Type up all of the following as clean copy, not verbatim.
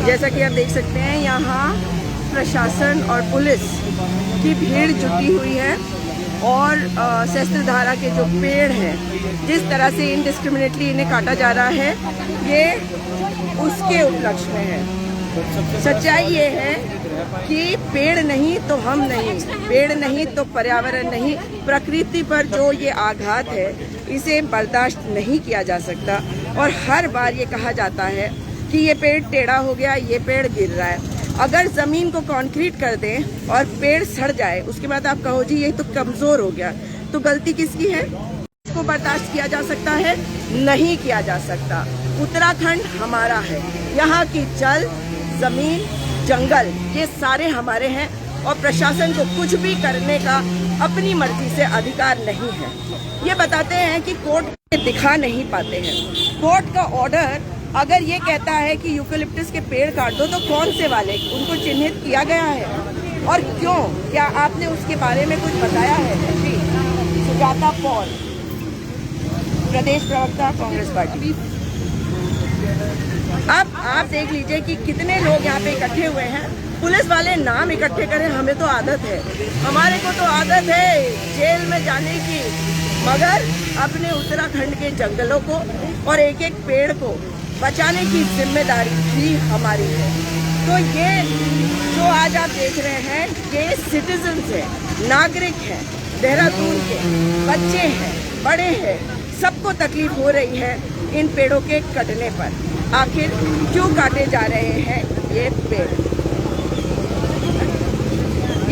जैसा कि आप देख सकते हैं यहाँ प्रशासन और पुलिस की भीड़ जुटी हुई है और शस्त्रधारा के जो पेड़ हैं जिस तरह से इनडिस्क्रिमिनेटली इन्हें काटा जा रहा है, ये उसके उपलक्ष्य में है। सच्चाई ये है कि पेड़ नहीं तो हम नहीं, पेड़ नहीं तो पर्यावरण नहीं, प्रकृति पर जो ये आघात है इसे बर्दाश्त नहीं किया जा सकता। और हर बार ये कहा जाता है कि ये पेड़ टेढ़ा हो गया, ये पेड़ गिर रहा है। अगर ज़मीन को कंक्रीट कर दें और पेड़ सड़ जाए, उसके बाद आप कहो जी ये तो कमज़ोर हो गया, तो गलती किसकी है? इसको बर्दाश्त किया जा सकता है? नहीं किया जा सकता। उत्तराखंड हमारा है, यहाँ की जल, ज़मीन, जंगल ये सारे हमारे हैं और प्रशासन को कुछ भी करने का अपनी मर्जी से अधिकार नहीं है। ये बताते हैं कि कोर्ट दिखा नहीं पाते हैं। कोर्ट का ऑर्डर अगर ये कहता है कि यूकेलिप्टस के पेड़ काट दो, तो कौन से वाले, उनको चिन्हित किया गया है और क्यों? क्या आपने उसके बारे में कुछ बताया है? जी, सुजाता पॉल, प्रदेश प्रवक्ता कांग्रेस पार्टी। अब आप देख लीजिए कि कितने लोग यहाँ पे इकट्ठे हुए हैं। पुलिस वाले नाम इकट्ठे करें, हमें तो आदत है, हमारे को तो आदत है जेल में जाने की, मगर अपने उत्तराखंड के जंगलों को और एक एक पेड़ को बचाने की जिम्मेदारी भी हमारी है। तो ये जो आज आप देख रहे हैं ये सिटीजन्स हैं, नागरिक हैं, देहरादून के बच्चे हैं, बड़े हैं, सबको तकलीफ हो रही है इन पेड़ों के कटने पर। आखिर क्यों काटे जा रहे हैं ये पेड़?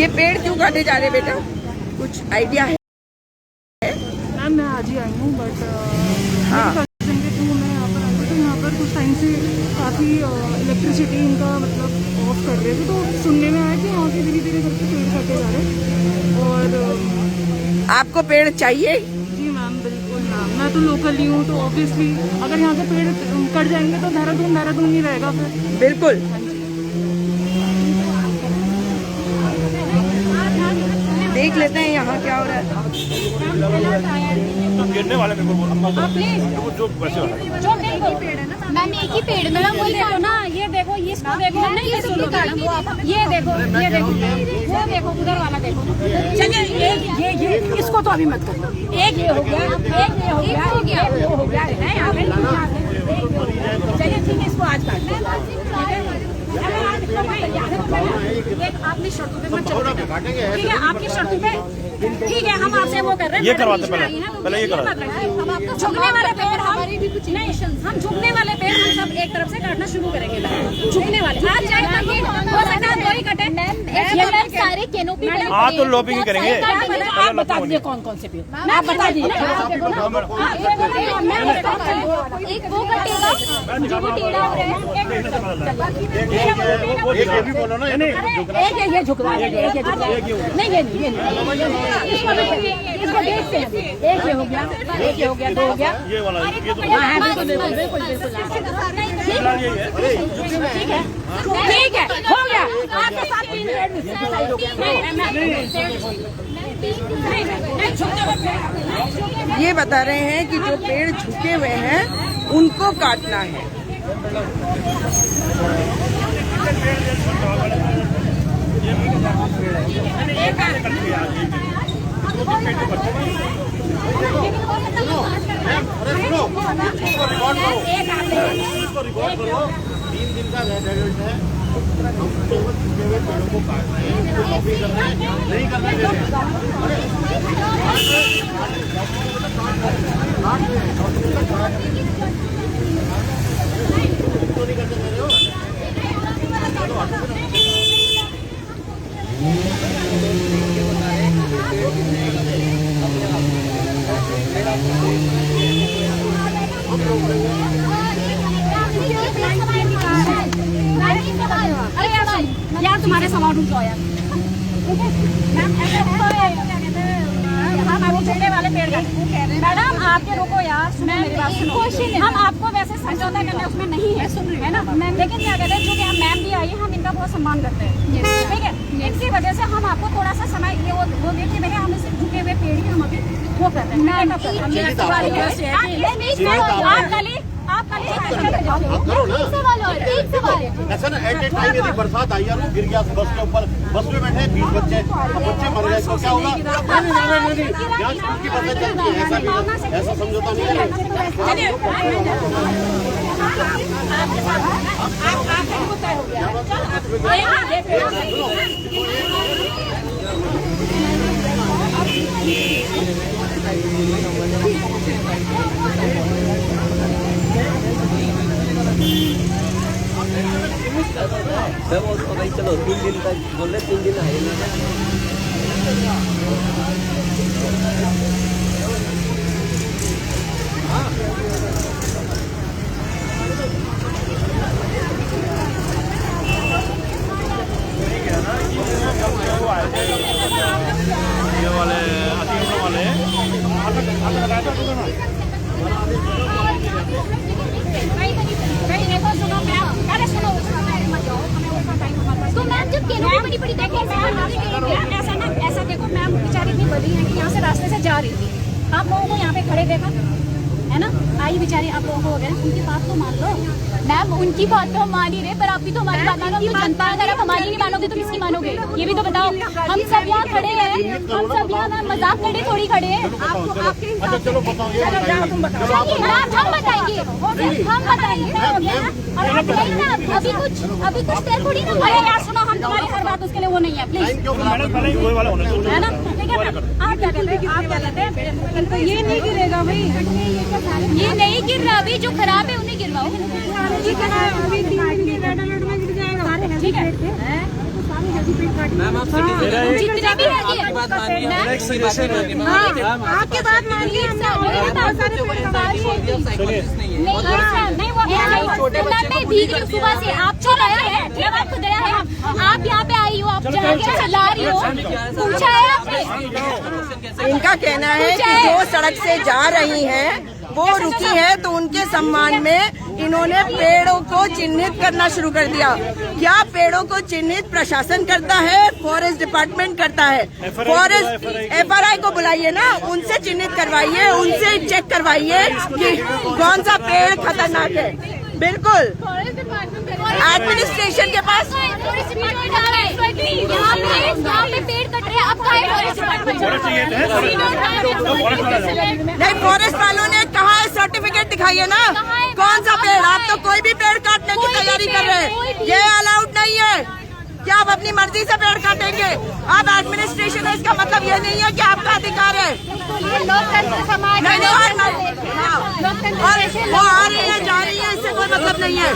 ये पेड़ क्यों काटे जा रहे हैं बेटा, कुछ आइडिया है? मैम मैं आज ही आई हूँ, बट हाँ, यहाँ पर कुछ टाइम से काफ़ी इलेक्ट्रिसिटी इनका मतलब ऑफ कर रहे थे, तो सुनने में आया कि यहाँ से धीरे धीरे करके पेड़ काटे जा रहे हैं। और आपको पेड़ चाहिए? जी मैम, बिल्कुल मैम, मैं तो लोकल ही हूँ, तो ऑब्वियसली अगर यहाँ से पेड़ कट जाएंगे तो देहरादून ही रहेगा फिर। बिल्कुल। देख लेते हैं यहाँ क्या हो रहा है। गिरने वाले मेरे को मैम एक ही पेड़ में वो देखो ना, ये देखो, ये इसको देखो, नहीं ये सुनो मैडम, ये देखो, वो देखो, उधर वाला देखो। चलिए ये इसको तो अभी मत करो, एक ये हो गया, एक ये हो गया, एक वो हो गया है यहाँ पे। चलिए ठीक है, इसको आज काट आपने शर्तों पे मत चलो, ठीक है, आपकी शर्तों पे ठीक है, हम आपसे वो कर रहे हैं। ये करवाते पहले ये करवाते हम आपको झुकने वाले पेड़, हमारी भी कुछ नहीं, हम झुकने वाले पेड़ हम सब एक तरफ से काटना शुरू करेंगे। झुकने वाले आज चाहे हो सकता है कोई कटे मैम, सारे कैनोपी हाँ तो लॉबिंग करेंगे। आप बता दीजिए कौन कौन से पेड़, आप बता दीजिए। एक वो कटेगा जो वो टेढ़ा हो रहा है, ये भी बोलो ना, एक ये झुक रहा है, एक ये झुक रहा है, नहीं ये नहीं, इसको देखते हैं। एक ये हो गया, एक ये हो गया, दो हो गया, ये वाला हाँ बिल्कुल बिल्कुल बिल्कुल बिल्कुल ठीक है, हो गया आपके साथ 3 मिनट। ये बता रहे हैं कि जो पेड़ झुके हुए हैं उनको काटना है। रिकॉर्ड करो, 3 दिन का डेडलाइन है, हम केवल झुके हुए पेड़ों को काटना है, कॉपी करना है, नहीं करना है। अरे यार तुम्हारे सवाल उठ जाओ यार। हम वो छोटे वाले पेड़ का मैडम आपके रोको यार, सुनो मेरी बात सुनो। हम आपको वैसे समझौता करना उसमें नहीं है, सुन रहे है ना मैम, लेकिन क्या कहते हैं चूँकि हम मैम भी आई है, हम इनका बहुत सम्मान करते हैं, ठीक है, इसी वजह से हम आपको थोड़ा सा समय ये वो देख के भैया हम इसे झुके हुए पेड़ ही हम अभी वो करते हैं। आप कल ही एक सवाल है। ऐसा ना एट ए टाइम यदि बरसात आई और वो गिर गया बस के ऊपर, बस में बैठे 20 बच्चे, अब बच्चे मर गए तो क्या होगा? नहीं, यहाँ स्कूल की बसें चलती है, ऐसा समझौता नहीं चलो 3 दिन तक बोले 3 दिन आएगा। ये वाले अतीत वाले तो मैम जब केलों की बड़ी देखो ऐसा देखो मैम बेचारी इतनी बड़ी है कि यहाँ से रास्ते से जा रही थी, आप लोगों को यहाँ पे खड़े देखा है ना, आई बेचारी आप लोगों को हो गए, उनकी बात तो मान लो मैम, उनकी बात तो हम मान ही रहे, पर आप भी तो हमारी बात मानो। तो जनता अगर आप हमारी नहीं मानोगे तो किसकी मानोगे, ये भी तो बताओ। हम सब यहाँ खड़े हैं, हम सब यहाँ मजाक खड़े थोड़ी खड़े हैं। अच्छा चलो बताओ, ये हम बताएंगे अभी कुछ देर थोड़ी ना। अरे यार सुनो, हम तुम्हारी हर बात उसके लिए वो नहीं है, प्लीज है ना, ठीक है। आप क्या कहते हैं ये नहीं गिरेगा भाई, ये नहीं गिर रहा, अभी जो खराब है उन्हें गिरवाओ, ठीक है। मैम आप जितने भी है आपके बात मानिए, मैं भीग रही हूँ सुबह से, आप चलाया है, जब आपको दया है, आप यहाँ पे आई हो, आप चला रही हो, पूछा है आपने? इनका कहना है कि जो सड़क से जा रही हैं वो रुकी है, तो उनके सम्मान में इन्होंने पेड़ों को चिन्हित करना शुरू कर दिया। क्या पेड़ों को चिन्हित प्रशासन करता है, फॉरेस्ट डिपार्टमेंट करता है? फॉरेस्ट FRI को बुलाइए ना, उनसे चिन्हित करवाइए, उनसे चेक करवाइए कि कौन सा पेड़ खतरनाक है। बिल्कुल एडमिनिस्ट्रेशन के पास यहाँ पे पेड़ कट रहे हैं, अब नहीं, फॉरेस्ट वालों ने कहा है सर्टिफिकेट दिखाइए ना, कौन सा पेड़। आप तो कोई भी पेड़ काटने की तैयारी कर रहे हैं, ये अलाउड नहीं है। क्या आप अपनी मर्जी से पेड़ काटेंगे? आप एडमिनिस्ट्रेशन है, इसका मतलब ये नहीं है कि आपका अधिकार है। नहीं, वो आ रही है जा रही है, इससे कोई मतलब नहीं है।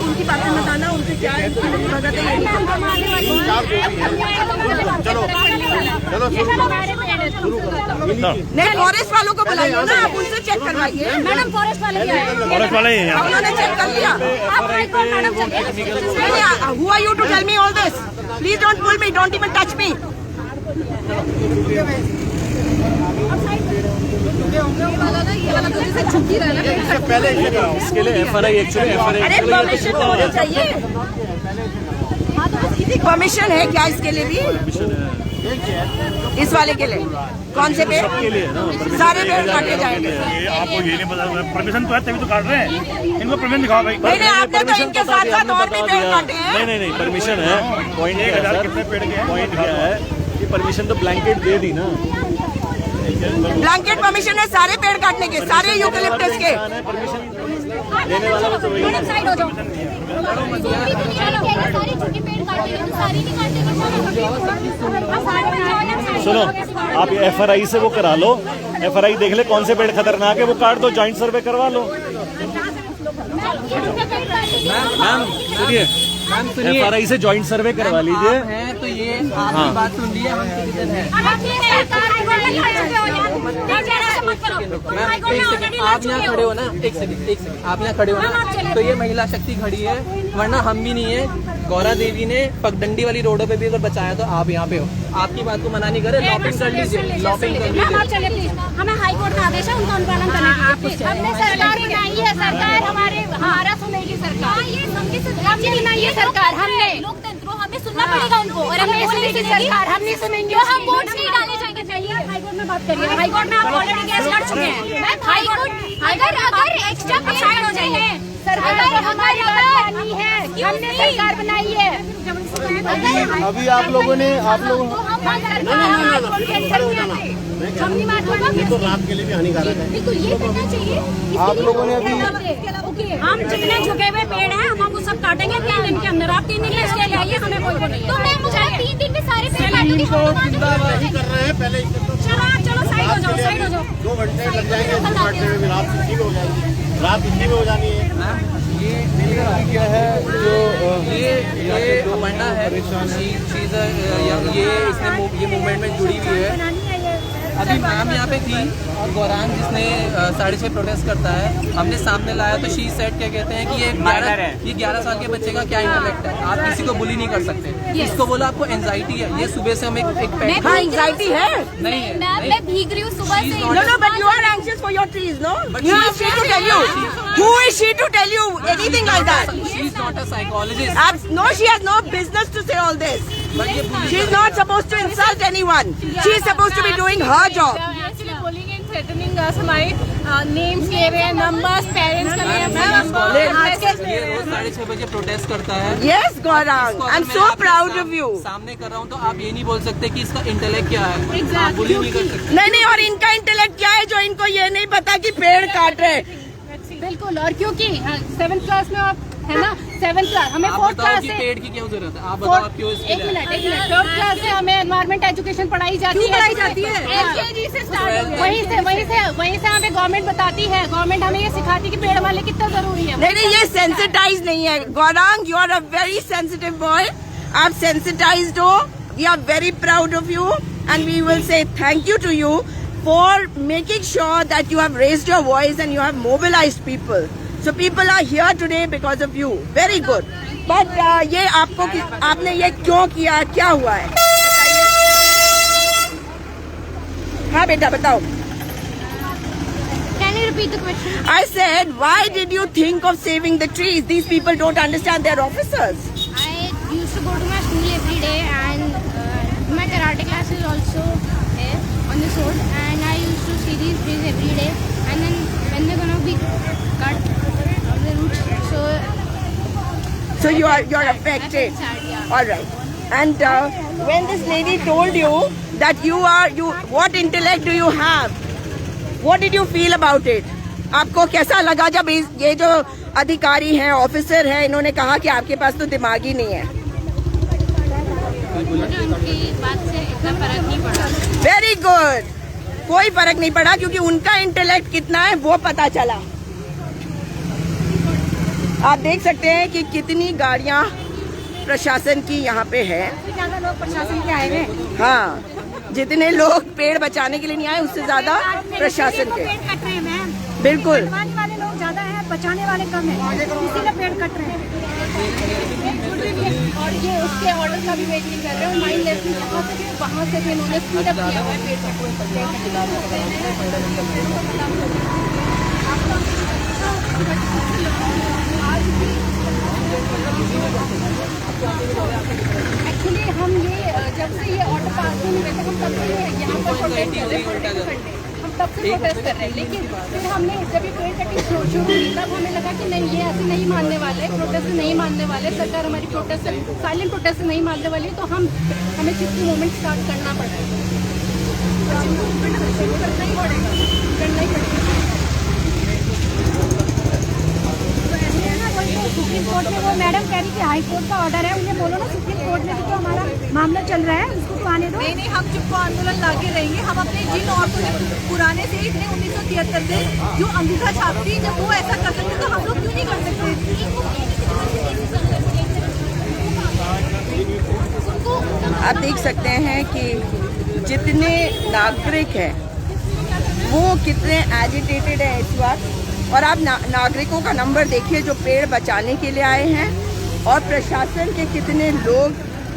उनकी बातें बताना, उनसे क्या है, भगत है। नहीं, फॉरेस्ट वालों को बुलाइए ना, आप उनसे चेक करवाइए। मैडम फॉरेस्ट वाले उन्होंने चेक कर लिया। Who are you to tell me all this? Please don't pull me, don't even touch me. पहले इसके लिए FRI अरे परमिशन तो होनी चाहिए। परमिशन है क्या इसके लिए भी? इस वाले के लिए कौन से पेड़? सारे पेड़ काटे जाएंगे। आपको ये नहीं पता, परमिशन तो है तभी तो काट रहे हैं, इनको परमिशन दिखाओ भाई। नहीं, आपने तो इनके साथ साथ और भी पेड़ काटे हैं। नहीं परमिशन है। पॉइंट 1000 कितने पेड़ के हैं? पॉइंट क्या है कि परमिशन तो ब्लैंकेट दे दी ना, ब्लैंकेट परमिशन है सारे पेड़ काटने के, सारे यूकेलिप्टस के। परमिशन देने वाला तो वही है। साइड हो जाओ, सारी छोटी पेड़ काटेंगे तो सारी नहीं काटेंगे। सुनो, आप ये FRI से वो करा लो, FRI देख ले कौन से पेड़ खतरनाक है, वो काट दो, जॉइंट सर्वे करवा लो। मैम सुनिए, FRI से जॉइंट सर्वे करवा लीजिए। हैं तो ये आपकी बात सुन ली है, हम सिटीजन हैं। मैम एक सेकंड, आप यहाँ खड़े हो ना, एक सेकंड आप यहाँ खड़े हो ना, तो ये महिला शक्ति खड़ी है, वरना हम भी नहीं है। गौरा देवी ने पगडंडी वाली रोडों पे भी अगर बचाया तो आप यहाँ पे हो, आपकी बात को मना नहीं करे। लॉपिंग कर लीजिए, लॉपिंग कर लीजिए। हमें हाई कोर्ट का आदेश है, उनका अनुपालन करना। हमने सरकार बनाई है, सरकार हमारा सुनेगी सरकार। हमने बनाई है सरकार, हमने लोकतंत्र, हमें सुनना पड़ेगा उनको, और हमें सुनेगी सरकार, हम नहीं सुनेंगे। हम वोट नहीं डालने जाएंगे। चलिए हाई कोर्ट में बात करिए। हाई कोर्ट में आप ऑलरेडी केस लड़ चुके हैं। हाई कोर्ट अगर एक्स्ट्रा साइड हो जाइए, सरकार हमने सरकार बनाई है। अभी आप लोगों ने ये तो रात के लिए भी हानिकारक है। बिल्कुल ये करना चाहिए। आप लोगों ने अभी हम जितने झुके हुए पेड़ हैं हम वो सब काटेंगे 3 दिन के अंदर। आप 3 दिन में इसके लिए आइए, हमें कोई वो नहीं है। तो मैं मुझे 3 दिन में सारे पेड़ काटूंगी। नहीं कर रहे हैं पहले। चलो साइड हो जाओ, साइड हो जाओ। 2 घंटे लग जाएंगे इसको काटने में, रात इसी में हो जाएगी, रात इसी में हो जानी है। क्या है जो ये अपर्णा है, ये मूवमेंट में जुड़ी हुई है। अभी मैम यहाँ पे थी और गौरांग जिसने 6:30 प्रोटेस्ट करता है, हमने सामने लाया तो शी सेट क्या कहते हैं कि ये 11 साल के बच्चे का क्या इंटेलेक्ट है, आप किसी को बुली नहीं कर सकते। इसको बोला आपको एंजाइटी है, ये सुबह से हम एक एंजाइटी है? नहीं है। मैं भीग रही हूँ सुबह से। No, but you are anxious for your trees, no? Who is she to tell you? Who is she to tell you anything like that? She is not a psychologist. No, she has no business to say all this. But ये bully She is not supposed to insult anyone. She is supposed to be doing her job. Actually bullying and threatening us, हमारे names लिए हुए हैं, numbers, parents का name, ये रोज 6:30 बजे protest करता है। Yes, Gaurang, I'm so proud of you. सामने कर रहा हूँ तो आप ये नहीं बोल सकते कि इसका इंटेलेक्ट क्या है, आप बुली नहीं कर सकते। नहीं, और इनका इंटेलेक्ट क्या है जो इनको ये नहीं पता कि पेड़ काट रहे हैं? बिल्कुल। और क्योंकि 7th क्लास में आप है ना, 7th क्लास हमें आप 4th बताओ क्लास कि से पेड़ की क्या जरूरत है, आप बताओ आप क्यों इसके एक मिनट 3rd क्लास से हमें एनवायरमेंट एजुकेशन पढ़ाई जाती है। LKG से स्टार्ट वहीं से हमें गवर्नमेंट बताती है, गवर्नमेंट हमें ये सिखाती है कि पेड़ वाले कितना जरूरी है। नहीं, ये सेंसिटाइज नहीं है। Gaurang, you are a very sensitive boy. आप सेंसिटाइज्ड हो। We are very proud of you and we will say thank you to you for making sure that you have raised your voice and you have mobilized people. So people are here today because of you. Very good. But ये आपने ये क्यों किया, क्या हुआ है? हाँ बेटा बताओ। Can you repeat the question? I said, why did you think of saving the trees? These people don't understand, they're officers. I used to go to my school every day and my karate class is also there on this road, and I used to see these trees every day, and then when they're gonna be cut from the roots, So you're affected. sad, yeah. All right. And when this lady told you that what intellect do you have? What did you feel about it? आपको कैसा लगा जब ये जो अधिकारी हैं, officer हैं, इन्होंने कहा कि आपके पास तो दिमाग ही नहीं है? मुझे उनकी बात से इतना फर्क नहीं पड़ा। Very good. कोई फर्क नहीं पड़ा क्योंकि उनका इंटेलेक्ट कितना है वो पता चला। आप देख सकते हैं कि कितनी गाड़ियां प्रशासन की यहाँ पे है। ज्यादा लोग प्रशासन के आए हैं। हाँ, जितने लोग पेड़ बचाने के लिए नहीं आए उससे ज्यादा प्रशासन के। कट रहे हैं मैम। बिल्कुल। बचाने वाले लोग ज्यादा हैं, बचाने वाले कम हैं, इसीलिए पेड़ कट रहे हैं। और ये उसके ऑर्डर का भी वेट नहीं कर रहे हैं। माइंड लेफ्ट वहाँ से भी इन्होंने स्पीड अप किया हुआ एक्चुअली हम ये जब से ये ऑर्डर पास नहीं हुए थे हम तब से यहाँ पर प्रोटेस्ट कर रहे हैं। हम तब से प्रोटेस्ट कर रहे हैं, लेकिन फिर हमने जब ये पेड़ कटिंग शुरू हुई तब हमें लगा कि नहीं, ये ऐसे नहीं मानने वाले, प्रोटेस्ट नहीं मानने वाले, सरकार हमारी प्रोटेस्ट साइलेंट प्रोटेस्ट नहीं मानने वाली, तो हमें चिपकी मूवमेंट स्टार्ट करना पड़ा है। शुरू करना ही पड़ेगा। सुप्रीम कोर्ट में वो मैडम कह रही कि हाई कोर्ट का ऑर्डर है, उन्हें बोलो ना सुप्रीम कोर्ट में तो हमारा मामला चल रहा है, उसको तो आने दो। नहीं, हम चुपको आंदोलन लाके रहेंगे। हम अपने जिन औरतों ने पुराने से इतने 1973 से जो अंगूठा छापती, जब वो ऐसा कर सकते तो हम लोग क्यों नहीं कर सकते? आप देख सकते हैं कि जितने नागरिक हैं वो कितने एजिटेटेड है इस वक्त। और आप नागरिकों का नंबर देखिए जो पेड़ बचाने के लिए आए हैं और प्रशासन के कितने लोग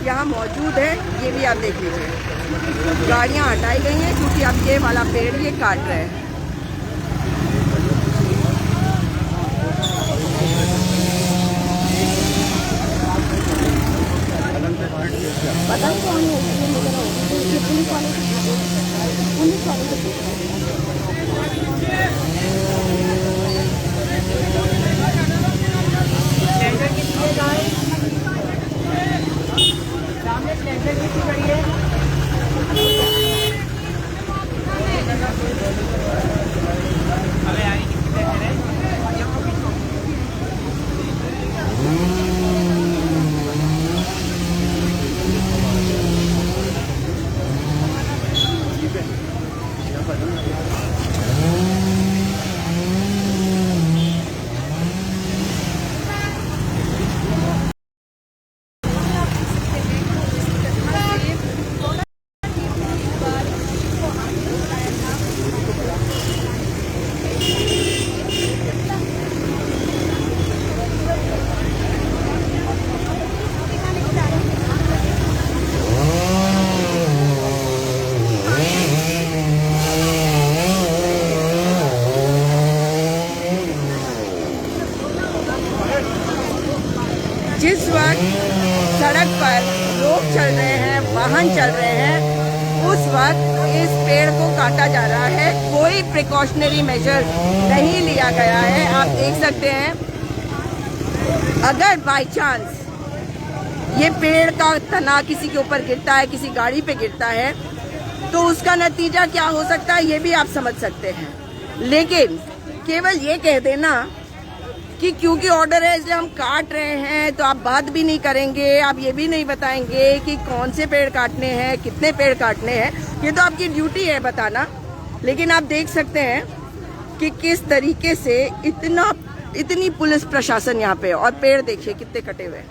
यहाँ मौजूद हैं, ये भी आप देख लीजिए। गाड़ियाँ हटाई गई हैं क्योंकि अब ये वाला पेड़ ये काट रहे हैं। पता नहीं कौन है, पुलिस वाले जिस वक्त सड़क पर लोग चल रहे हैं, वाहन चल रहे हैं, उस वक्त इस पेड़ को काटा जा रहा है। कोई प्रिकॉशनरी मेजर नहीं लिया गया है। आप देख सकते हैं, अगर बाय चांस ये पेड़ का तना किसी के ऊपर गिरता है, किसी गाड़ी पे गिरता है, तो उसका नतीजा क्या हो सकता है ये भी आप समझ सकते हैं। लेकिन केवल ये कह देना कि क्योंकि ऑर्डर है इसलिए हम काट रहे हैं, तो आप बात भी नहीं करेंगे, आप ये भी नहीं बताएंगे कि कौन से पेड़ काटने हैं, कितने पेड़ काटने हैं। ये तो आपकी ड्यूटी है बताना। लेकिन आप देख सकते हैं कि किस तरीके से इतनी पुलिस प्रशासन यहाँ पे, और पेड़ देखिए कितने कटे हुए हैं।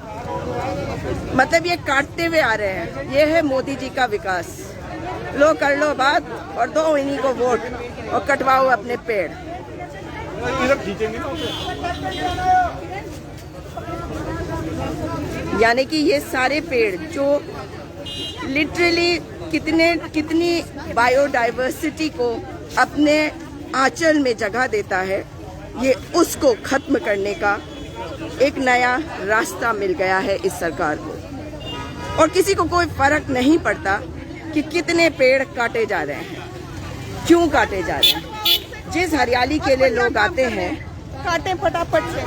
मतलब ये काटते हुए आ रहे हैं। ये है मोदी जी का विकास। लो कर लो बात और दो इन्हीं को वोट और कटवाओ अपने पेड़। यानी कि ये सारे पेड़ जो लिटरली कितनी बायोडाइवर्सिटी को अपने आंचल में जगह देता है, ये उसको खत्म करने का एक नया रास्ता मिल गया है इस सरकार को। और किसी को कोई फर्क नहीं पड़ता कि कितने पेड़ काटे जा रहे हैं, क्यों काटे जा रहे हैं। जिस हरियाली के लिए लोग आते हैं, काटे फटाफट से।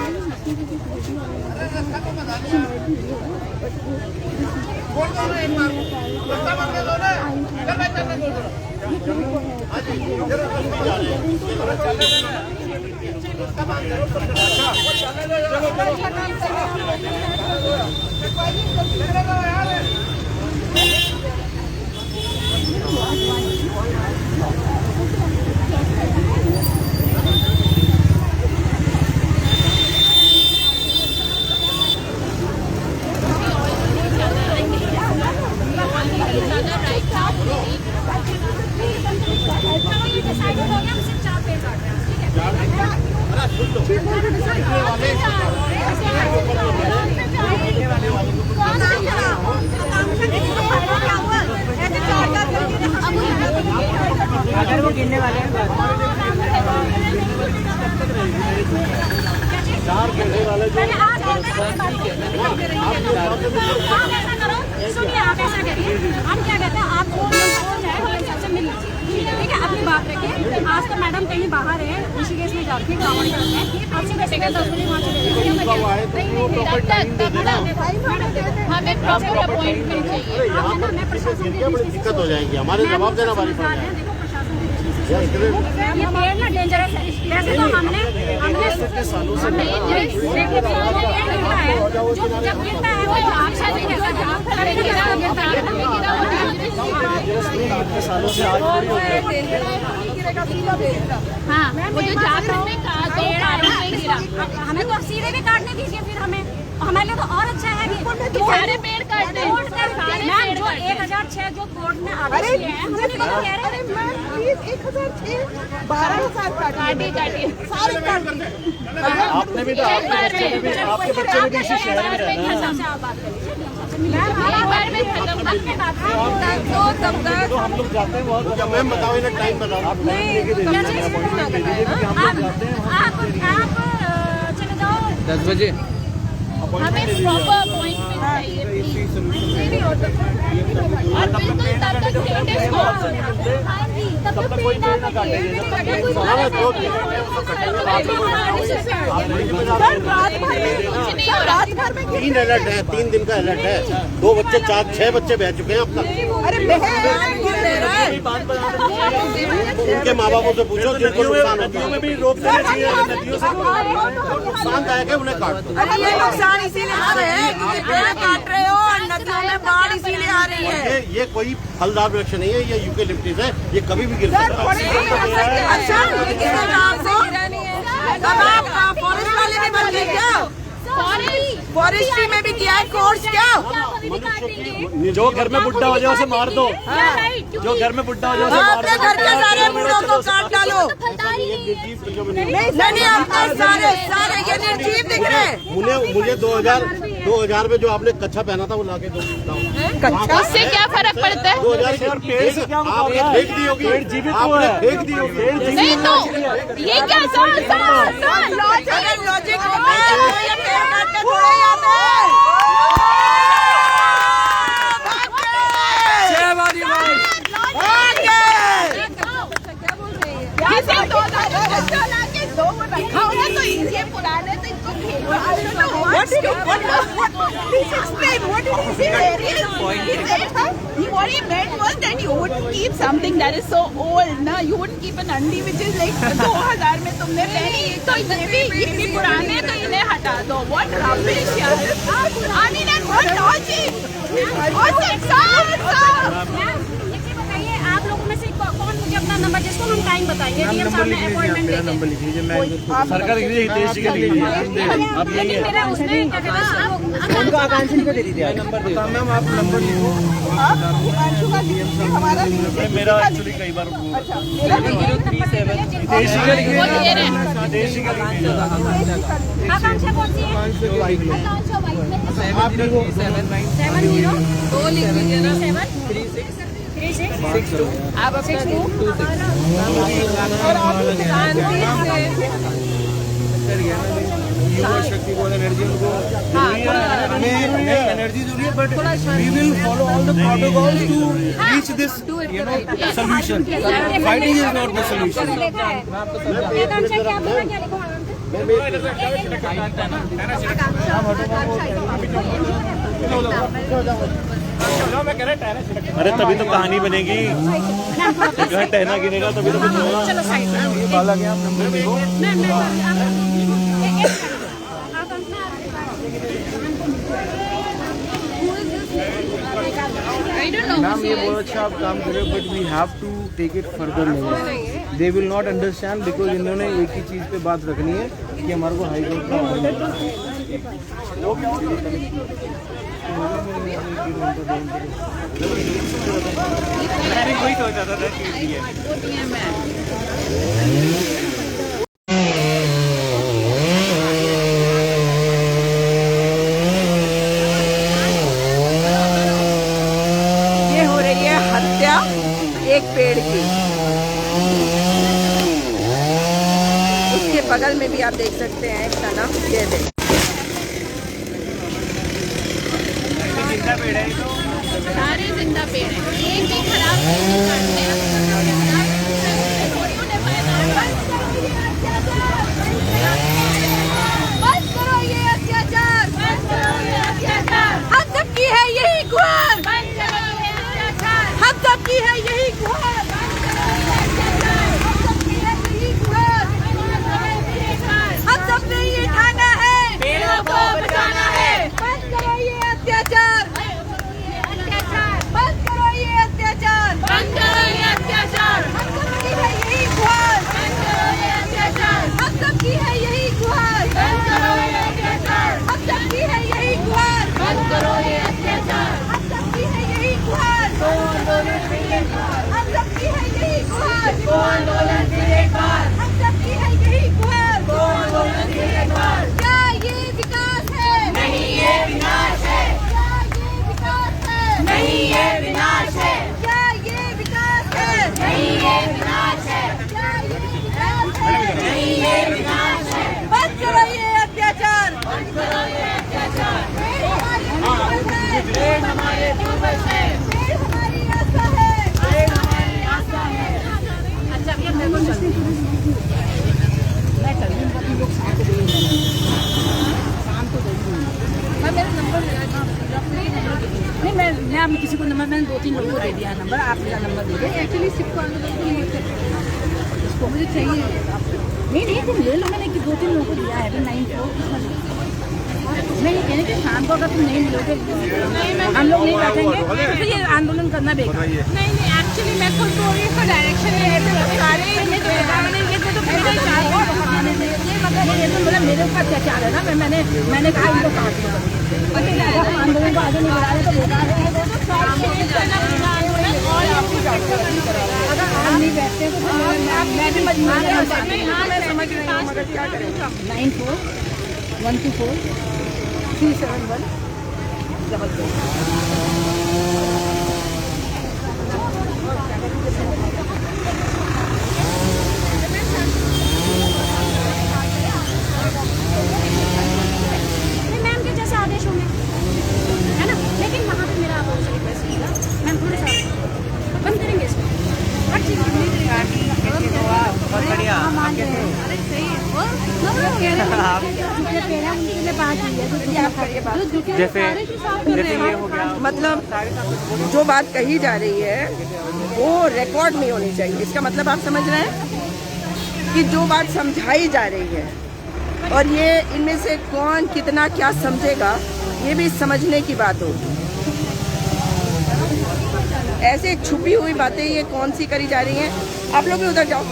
अगर वो गिरने वाले हैं सुनिए, आप ऐसा करिए, हम क्या कहते हैं, आपको सबसे मिल लीजिए, ठीक है, अपनी बात रखिए। आज तो मैडम कहीं बाहर है, ऋषिकेश में जाती है, ग्राउंड करते हैं, आपसे वैसे 10 बजे वहाँ चले हमें प्रॉपर अपॉइंटमेंट चाहिए। बड़ी दिक्कत हो जाएगी, हमारे जवाब देना बारी पड़ जाएगी। ये पेड़ ना डेंजरस है। वैसे तो हमने जब गिरता है वो हाँ, वो जो जाकर हमें तो सीधे भी काटने दीजिए, फिर हमारे लिए तो और अच्छा है कि सारे पेड़ काटते हैं। मैम जो 1006 जो कोर्ट में आदेश दिए हैं, हमें तो कह रहे हैं 12,000 काटिए सारे काट दिए। आपने भी तो आपके बच्चे ने भी इसी शहर में रहना है। तो हम लोग जाते हैं बहुत। मैम बताओ, इन्हें टाइम बताओ। आप लेके दे आप चले जाओ 10 बजे। हमें प्रॉपर अपॉइंटमेंट चाहिए और बिल्कुल तब तक लेटेस्ट हो। हाँ जी, तब तक कोई पेड़ ना काटे। रात भर में 3 अलर्ट है, 3 दिन का अलर्ट है। 2 बच्चे 6 बच्चे बह चुके हैं अब तक। उनके माँ बापों से पूछो जिनको नुकसान होता है। भी रोक देना चाहिए, नदियों से नुकसानदायक है, उन्हें काट दो। अरे ये नुकसान इसीलिए आ रहे हैं क्योंकि पेड़ काट रहे हो और नदियों में बाढ़ इसीलिए आ रही है। ये कोई फलदार वृक्ष नहीं है, ये यूकेलिप्टस है, ये कभी भी गिर सकता है। अच्छा, ये किसने कहा आपको? अब आप फॉरेस्ट वाले भी बन गए क्या? फॉरेस्ट्री में भी किया है कोर्स क्या? जो घर में बुढ़ा हो जाए उसे मार दो। जो घर में बुढ़ा हो जाए उसे मार अपने घर के सारे बूढ़ों को काट डालो। नहीं, आपका सारे ये निर्जीव दिख रहे हैं। मुझे 2000 में जो आपने कच्छा पहना था वो लाके दो। उससे क्या फर्क पड़ता है? 2000 पेड़ से क्या आपने फेंक दी होगी, पेड़ जीवित हुआ है। फेंक दी होगी। नहीं तो ये क्या लॉजिक होता है, ये पेड़ काट के थोड़े जाते हैं। Please explain. What did he say? He said, what he meant was that you wouldn't keep something that is so old, na? You wouldn't keep an अंडी which is like 2000 में तुमने पहनी, तो ये भी पुराने, तो इन्हें हटा दो. What rubbish, यार! I mean, and what logic? What sense? आप लोगों में से कौन मुझे अपना नंबर, जिसको हम टाइम बताएंगे, डीएम साहब ने अपॉइंटमेंट देंगे। सरकार लिख लीजिए, हितेश जी का लिख लीजिए। आप यही है। मेरा उसमें क्या कहते हैं, उनका आकांक्षा को दे दीजिए नंबर दे। मैम आप नंबर लिखो। हमारा मेरा एक्चुअली कई बार अच्छा 037 हितेश जी का लिख लीजिए। हितेश जी का लिख लीजिए। आकांक्षा कौन सी है? आकांक्षा वाइफ में 70 2 लिख लीजिए ना 3662 आप अपना 26 शक्ति को एनर्जी उनको एनर्जी जरूरी है but we will follow all the protocols to reach this solution fighting is not the solution Akanksha क्या बोला, क्या लिखो? अरे तभी तो कहानी बनेगी। घर टहना गिरेगा तभी तो कुछ होगा। चलो साइड में। बाला के आप नंबर लिखो। मैम ये बहुत अच्छा आप काम कर रहे हो but we have to take it further level. They will not understand because इन्होंने एक ही चीज़ पे बात रखनी है कि हमारे को हाई कोर्ट का वही तो होता था। ये हो रही है हत्या एक पेड़ की। उसके बगल में भी आप देख सकते हैं एक तना, ये देख। सारे जिंदा पेड़ हैं, एक भी खराब नहीं काटते हैं। बंद करो ये अत्याचार, बंद करो ये अत्याचार। हम सबकी है यही गुहार, बंद करो ये अत्याचार। हम सबकी है यही गुहार, बंद करो ये अत्याचार। हम सबकी है यही गुहार, हम सबने ये ठाना है, पेड़ों को बचाना है। बंद करो ये अत्याचार, बंद करो ये अत्याचार, बंद करो ये अत्याचार। हम सबकी है यही गुहार, बंद करो ये अत्याचार। हम सबकी है यही गुहार, बंद करो ये अत्याचार। हम सबकी है यही गुहार, बंद करो ये अत्याचार। हम सबकी है यही गुहार, हम सबकी है यही गुहार। हम सबकी है यही गुहार। क्या ये विकास है? नहीं ये विनाश है। क्या ये विकास है? नहीं ये विनाश है। क्या ये विकास है? नहीं ये विनाश है। क्या ये विकास है? नहीं ये विनाश है। बंद करो ये अत्याचार, बंद करो ये अत्याचार। पेड़ हमारे पूर्वज है, पेड़ हमारे पूर्वज है, पेड़ हमारी आस्था है, पेड़ हमारी आस्था है। अच्छा ये मेरे को चल नहीं, मैं आप किसी को नंबर, मैंने 2-3 लोगों को दे दिया नंबर, आप मेरा नंबर दे दो। एक्चुअली सिर्फ इसको मुझे चाहिए। नहीं तुम ले लो, मैंने 2-3 लोगों को दिया है अभी 94। मैं ये कहने कि शाम को अगर तुम नहीं मिलोगे, हम लोग नहीं बैठेंगे तो फिर ये आंदोलन करना बेकार। नहीं एक्चुअली मैं खुद बोल रही हूँ डायरेक्शन सारे ये तो बोला मेरे ऊपर अत्याचार है ना, मैंने कहा इनको काट दो। आंदोलन को आगे नहीं बढ़ा रहे तो बेकार है। अगर आप नहीं बैठते तो मैं भी मजबूर हूँ। 94124371 मैम के जैसे आदेश होंगे है ना, लेकिन वहाँ पे मेरा अपोजिट रिक्वेस्ट रहेगा, मैम थोड़ा सा बंद करेंगे इसको हर चीज़ बहुत बढ़िया। अरे सही है। बात हुई है, जैसे ये हो गया, मतलब जो बात कही जा रही है वो रिकॉर्ड नहीं होनी चाहिए। इसका मतलब आप समझ रहे हैं कि जो बात समझाई जा रही है और ये इनमें से कौन कितना क्या समझेगा, ये भी समझने की बात होगी। ऐसे छुपी हुई बातें ये कौन सी करी जा रही हैं। आप लोग भी उधर जाओ।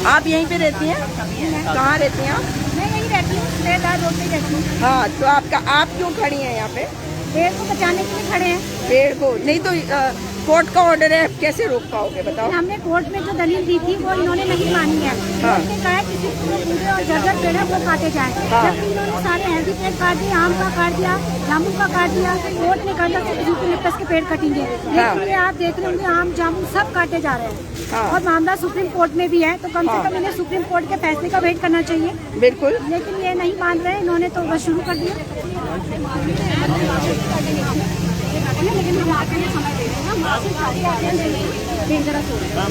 आप यहीं पे रहती हैं? कहाँ रहती हैं आप? मैं यहीं रहती हूँ, लेदार रोड पे रहती हूँ। हाँ, तो आप क्यों खड़ी हैं यहाँ पे? पेड़ को बचाने के लिए खड़े हैं। पेड़ को नहीं तो कोर्ट का ऑर्डर है, कैसे रोक पाओगे बताओ? हमने कोर्ट में जो दलील दी थी वो इन्होंने नहीं मानी है। हाँ। कोर्ट ने कहा है किसी को पूरे और जर्जर पेड़ है वो काटे जाए। हाँ। जबकि इन्होंने सारे हेल्दी पेड़ काट दिए, आम का काट दिया, जामुन का काट दिया। कोर्ट ने कहा था कि यूकेलिप्टस के पेड़ कटेंगे, लेकिन ये आप देख रहे होंगे आम जामुन सब काटे जा रहे हैं। हाँ। और मामला सुप्रीम कोर्ट में भी है, तो कम से कम इन्हें सुप्रीम कोर्ट के फैसले का वेट करना चाहिए। बिल्कुल। लेकिन ये नहीं मान रहे, इन्होंने तो बस शुरू कर दिया। लेकिन हम आगे में समय दे रहे हैं, हम वहाँ से खाली आते हैं, डेंजरस हो रहा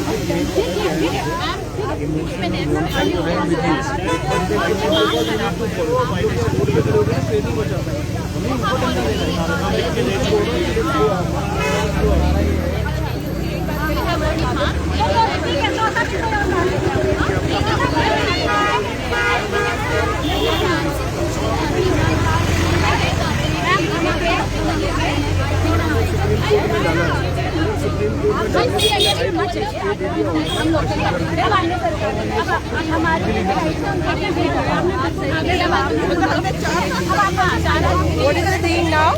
What is the thing now?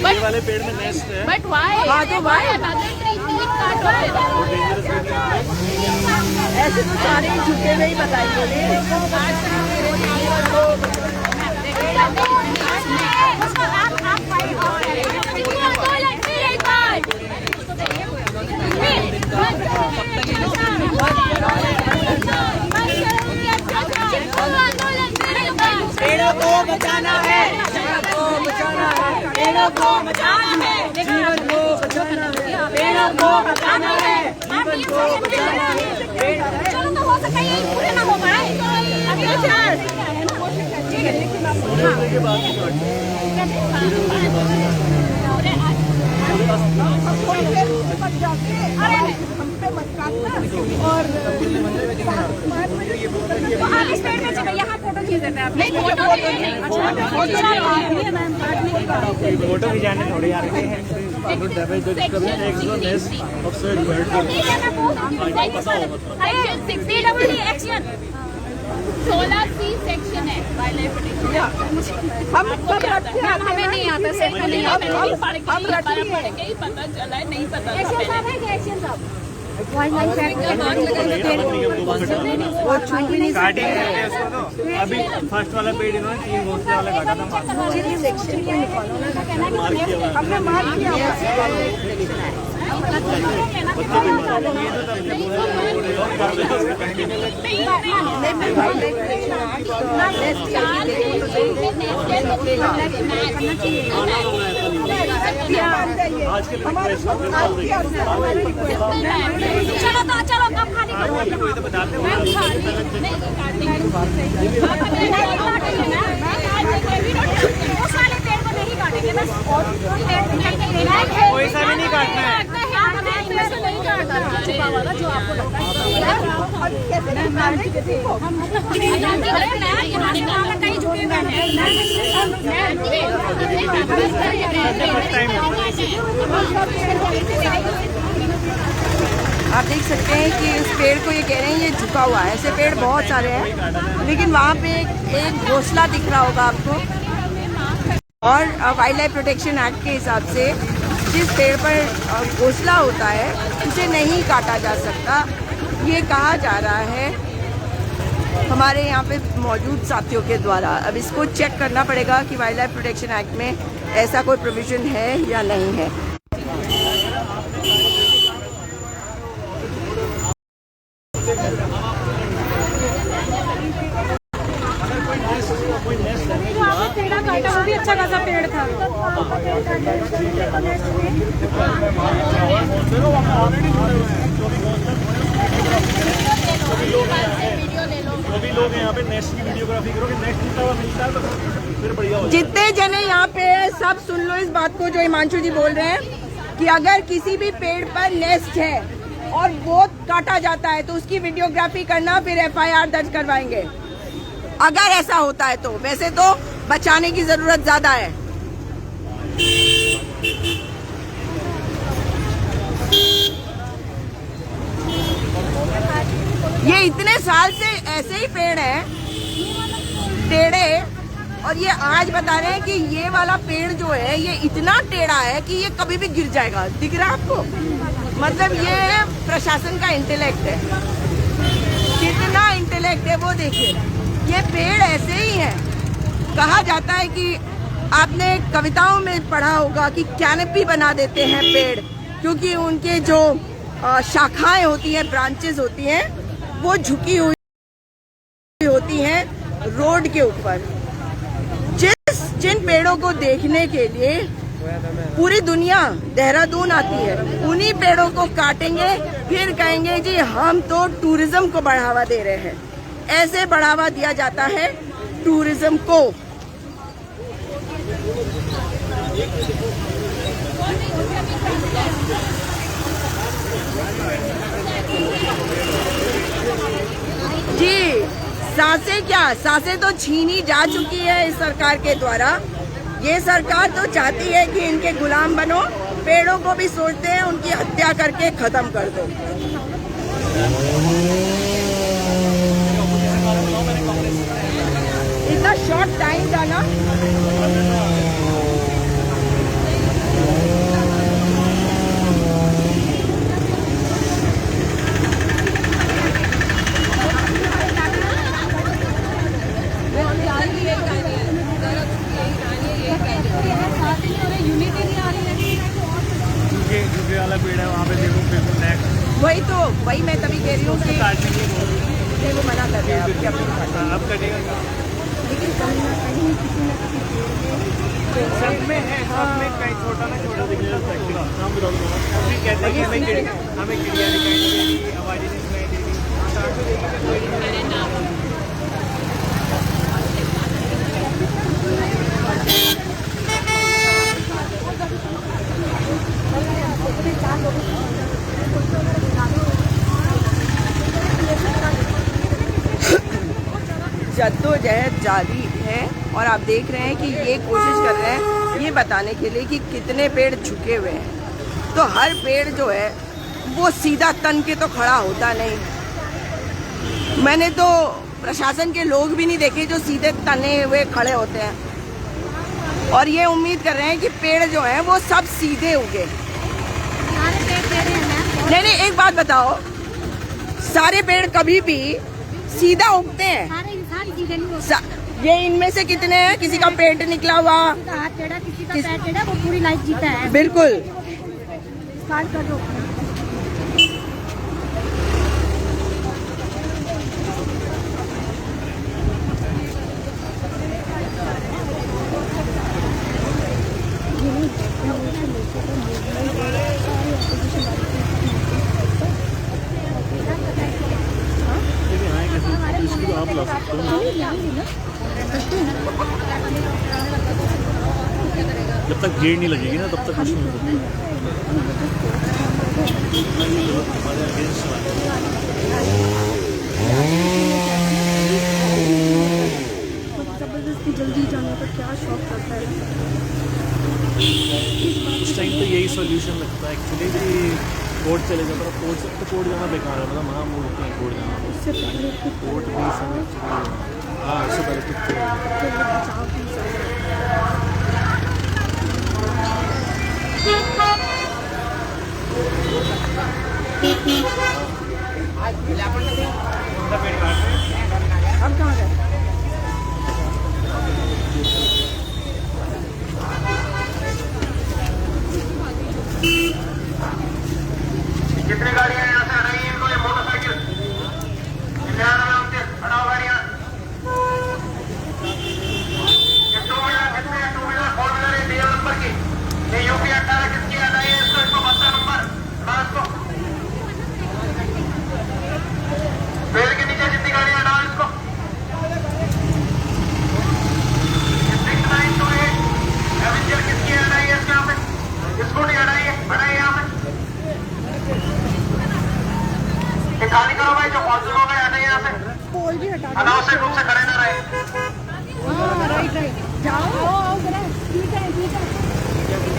ये वाले पेड़ में नेस्ट है। But why? हाँ तो why? ऐसे तो सारे झूठे में ही बताएंगे। पेड़ों को बचाना है, पेड़ों को बचाना है, पेड़ों को बचाना है, जीवन को बचाना है, पेड़ों को बचाना है, जीवन को बचाना है। चलो तो हो सकता है ये पूरे ना हो पाए। और इस पेड़ में चलो, यहाँ फोटो खींच देते हैं आप। नहीं फोटो फोटो भी जाने थोड़ी आ रही है। सोलर सी सेक्शन है वाइल्ड लाइफ हम सब रखते हैं, हमें नहीं आता सिर्फ नहीं पढ़ के ही पता चला है, नहीं पता था। वो छुपी नहीं काटिंग करते हैं उसको। तो अभी फर्स्ट वाला पेड़ इन्होंने 3 घोंसले वाला काटा था। हमने मार्क किया। चलो तो चलो कब खाली करो। उस वाले पेड़ को नहीं काटेंगे, बस और कोई सा भी नहीं काटना है। नहीं काटता छुपा वाला जो आपको लगता है। आप देख सकते हैं कि इस पेड़ को ये कह रहे हैं ये झुका हुआ है। ऐसे पेड़ बहुत सारे हैं, लेकिन वहाँ पे एक घोंसला दिख रहा होगा आपको। और वाइल्ड लाइफ प्रोटेक्शन एक्ट के हिसाब से जिस पेड़ पर घोंसला होता है उसे नहीं काटा जा सकता, ये कहा जा रहा है हमारे यहाँ पे मौजूद साथियों के द्वारा। अब इसको चेक करना पड़ेगा कि वाइल्ड लाइफ प्रोटेक्शन एक्ट में ऐसा कोई प्रोविजन है या नहीं है। जो भी लोग हैं यहाँ पे नेक्स्ट की वीडियोग्राफी करोगे, नेक्स्ट जितना हुआ मिलता है तो फिर बढ़िया हो जाएगा। जितने जने यहाँ पे हैं, सब सुन लो इस बात को जो हिमांशु जी बोल रहे हैं कि अगर किसी भी पेड़ पर नेस्ट है और वो काटा जाता है तो उसकी वीडियोग्राफी करना, फिर एफआईआर दर्ज करवाएंगे अगर ऐसा होता है तो। वैसे तो बचाने की जरूरत ज्यादा है। ये इतने साल से ऐसे ही पेड़ है टेढ़े, और ये आज बता रहे हैं कि ये वाला पेड़ जो है ये इतना टेढ़ा है कि ये कभी भी गिर जाएगा। दिख रहा है आपको? मतलब ये प्रशासन का इंटेलेक्ट है, कितना इंटेलेक्ट है वो देखिए। ये पेड़ ऐसे ही है। कहा जाता है कि आपने कविताओं में पढ़ा होगा कि कैनपी बना देते हैं पेड़, क्योंकि उनके जो शाखाएं होती हैं, ब्रांचेस होती हैं, वो झुकी हुई होती हैं रोड के ऊपर। जिन पेड़ों को देखने के लिए पूरी दुनिया देहरादून आती है, उन्हीं पेड़ों को काटेंगे, फिर कहेंगे जी हम तो टूरिज्म को बढ़ावा दे रहे हैं। ऐसे बढ़ावा दिया जाता है टूरिज्म को। जी सांसें क्या, सांसें तो छीनी जा चुकी है इस सरकार के द्वारा। ये सरकार तो चाहती है कि इनके गुलाम बनो, पेड़ों को भी सोचते हैं उनकी हत्या करके खत्म कर दो। इतना शॉर्ट टाइम था ना। झुके वाला पेड़ है वहाँ पे देखो, बिल्कुल नेक्स्ट। वही मैं तभी कह रही हूँ कि वो मना कर रहे हैं अब कटेगा, लेकिन कहीं ना कहीं किसी न किसी सब में है, सब में कहीं छोटा ना छोटा दिखेगा। कहते हैं कि हमें चिड़िया दिखाई नहीं देगी, आवाज़ें नहीं सुनाई देगी। जद्दोजहद जारी है और आप देख रहे हैं कि ये कोशिश कर रहे हैं ये बताने के लिए कि कितने पेड़ झुके हुए हैं। तो हर पेड़ जो है वो सीधा तन के तो खड़ा होता नहीं। मैंने तो प्रशासन के लोग भी नहीं देखे जो सीधे तने हुए खड़े होते हैं, और ये उम्मीद कर रहे हैं कि पेड़ जो हैं वो सब सीधे उगे। नहीं, एक बात बताओ, सारे पेड़ कभी भी सीधा उगते हैं? ये इनमें से कितने हैं किसी का पेट निकला हुआ, हाथ टेढ़ा, किसी का पैर टेढ़ा, वो पूरी लाइफ जीता है। बिल्कुल। स्टार्ट कर दो। आप ला सकते हो, जब तक भीड़ नहीं लगेगी ना तब तक कुछ नहीं होगा। जबरदस्ती जल्दी जाने का क्या शौक करता है। उस टाइम तो यही सॉल्यूशन लगता है एक्चुअली कि कोर्ट चले जाता है। कोर्ट से तो कोर्ट जाना बेकार है, मतलब वहाँ मूड होते हैं कोर्ट जाना। उससे पहले खुद कोर्ट भी समय, हाँ उससे पहले खुद के लिए बचाव की अब कहाँ गए? कितनी गाड़ियां यहाँ से आ रही हैं? इनको ये मोटरसाइकिल हटाओ गाड़ियां। ये टू व्हीलर, कितने टू व्हीलर, फोर व्हीलर, ये नंबर की रूप से खड़े ना रहे।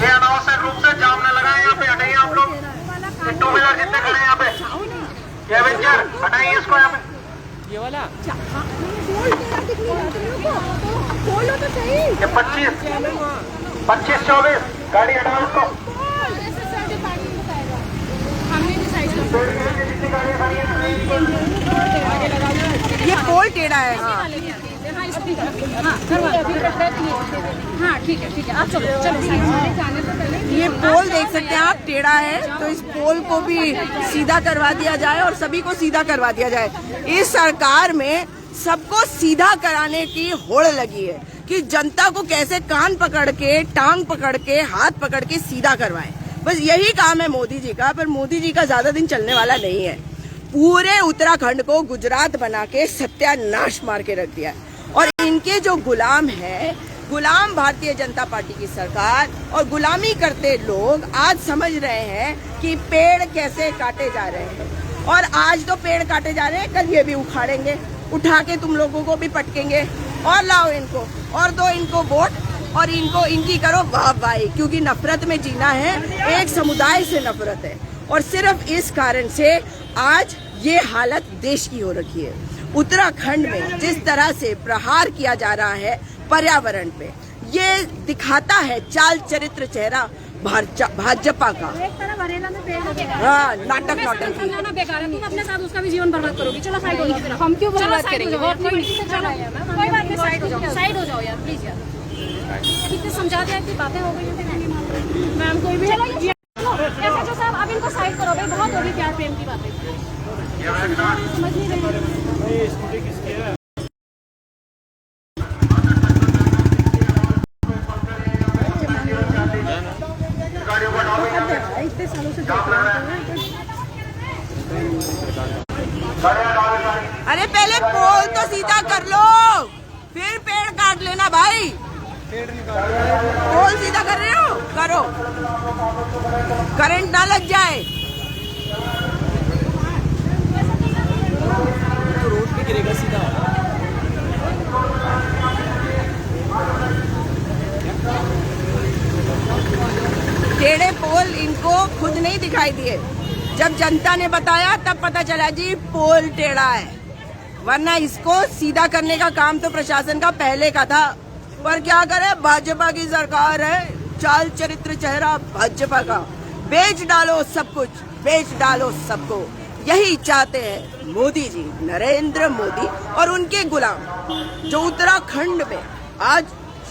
ये अनावश्यक रूप से जाम न लगाए, यहाँ पे हटाइए आप लोग। टू व्हीलर जितने खड़े हैं यहाँ पे, ये एवेंजर हटाइए इसको यहाँ पे। ये वाला बोलो तो सही। ये 25-24 गाड़ी हटाओ उसको। ये पोल टेढ़ा है। हाँ ठीक है आप चलो चलो ये पोल देख सकते हैं आप, टेढ़ा है, तो इस पोल को भी सीधा करवा दिया जाए और सभी को सीधा करवा दिया जाए। इस सरकार में सबको सीधा कराने की होड़ लगी है कि जनता को कैसे कान पकड़ के, टांग पकड़ के, हाथ पकड़ के सीधा करवाएं। बस यही काम है मोदी जी का, पर मोदी जी का ज्यादा दिन चलने वाला नहीं है। पूरे उत्तराखंड को गुजरात बना के सत्यानाश मार के रख दिया है। और इनके जो गुलाम है, गुलाम भारतीय जनता पार्टी की सरकार और गुलामी करते लोग आज समझ रहे हैं कि पेड़ कैसे काटे जा रहे हैं। और आज तो पेड़ काटे जा रहे हैं, कल ये भी उखाड़ेंगे, उठा के तुम लोगों को भी पटकेंगे। और लाओ इनको और दो इनको वोट और इनको इनकी करो वाह भाई, क्योंकि नफरत में जीना है, एक समुदाय से नफरत है। और सिर्फ इस कारण से आज ये हालत देश की हो रखी है। उत्तराखंड में जिस तरह से प्रहार किया जा रहा है पर्यावरण पे, ये दिखाता है चाल चरित्र चेहरा भाजपा का। एक तरफ हरेला में पेड़ लगेगा। हाँ, नाटक नौटंकी। समझाना बेकार है, तुम अपने साथ उसका भी जीवन बर्बाद करोगी। चलो साइड हो जाओ। हम क्यों बर्बाद करेंगे? कोई बात नहीं, साइड हो जाओ यार प्लीज यार। कितने समझा दिया कि बातें हो गई हैं मैम, कोई भी चलो एसएचओ साहब अब इनको साइड करो भाई, बहुत होगी प्यार प्रेम की बातें। समझ नहीं रही। इतने सालों से अरे पहले पोल तो सीधा कर लो, फिर पेड़ काट लेना भाई। पोल सीधा कर रहे हो, करो, करंट ना लग जाए। तो रोड पे गिरेगा सीधा। टेढ़े पोल इनको खुद नहीं दिखाई दिए, जब जनता ने बताया तब पता चला जी पोल टेढ़ा है, वरना इसको सीधा करने का काम तो प्रशासन का पहले का था। पर क्या करे, भाजपा की सरकार है, चाल चरित्र चेहरा भाजपा का। बेच डालो सब कुछ, बेच डालो सबको, यही चाहते हैं मोदी जी, नरेंद्र मोदी और उनके गुलाम जो उत्तराखंड में आज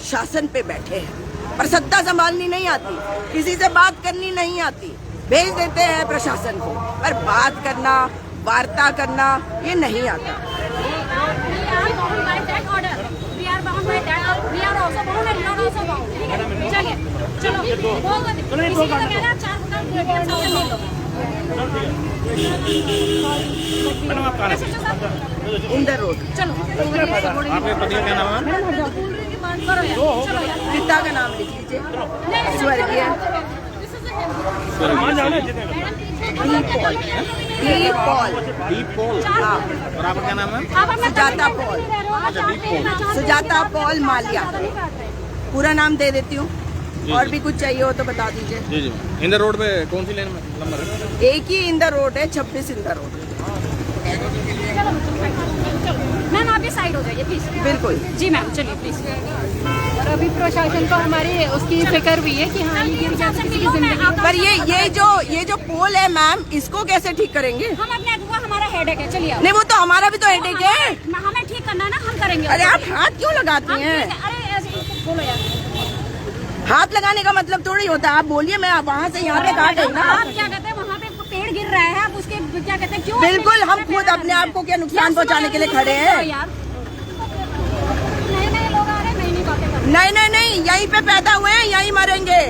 शासन पे बैठे हैं। पर सत्ता संभालनी नहीं आती, किसी से बात करनी नहीं आती, भेज देते हैं प्रशासन को, पर बात करना, वार्ता करना ये नहीं आता। इंदर रोड। चलो आपके पति का क्या नाम है? पिता का नाम लिख लीजिए, स्वर्गीय दीप पॉल। हाँ, और आपका क्या नाम है? सुजाता पॉल। सुजाता पॉल मालिया, पूरा नाम दे देती हूँ। और भी कुछ चाहिए हो तो बता दीजिए। जी जी। इंदर रोड पे कौन सी लेन में नंबर है? एक ही इंदर रोड है, 26 इंदर रोड। मैम आप ये साइड हो जाइए प्लीज। बिल्कुल जी मैम, चलिए प्लीज। और अभी प्रशासन को हमारी उसकी फिक्र भी है कि हाँ ये गिर जाए किसी की जिंदगी। पर ये जो पोल है मैम, इसको कैसे ठीक करेंगे? हम अपने वो हमारा हेडेक है, चलिए नहीं, वो तो हमारा भी तो हेडेक है। हमें ठीक करना है ना, हम करेंगे। अरे आप हाथ क्यों लगाती हैं? अरे ऐसे बोलो यार, हाथ लगाने का मतलब थोड़ी होता है। आप बोलिए, मैं वहाँ से यहाँ पे काट रही ना। आप क्या कहते हैं, वहाँ पे पेड़ गिर रहा है, आप उसके क्या कहते हैं, क्यों? बिल्कुल, हम खुद अपने आप को क्या नुकसान पहुँचाने के लिए खड़े हैं? यार नए लोग आ रहे हैं, नई बातें कर रहे हैं। नहीं, यहीं पे पैदा हुए हैं, यहीं मरेंगे।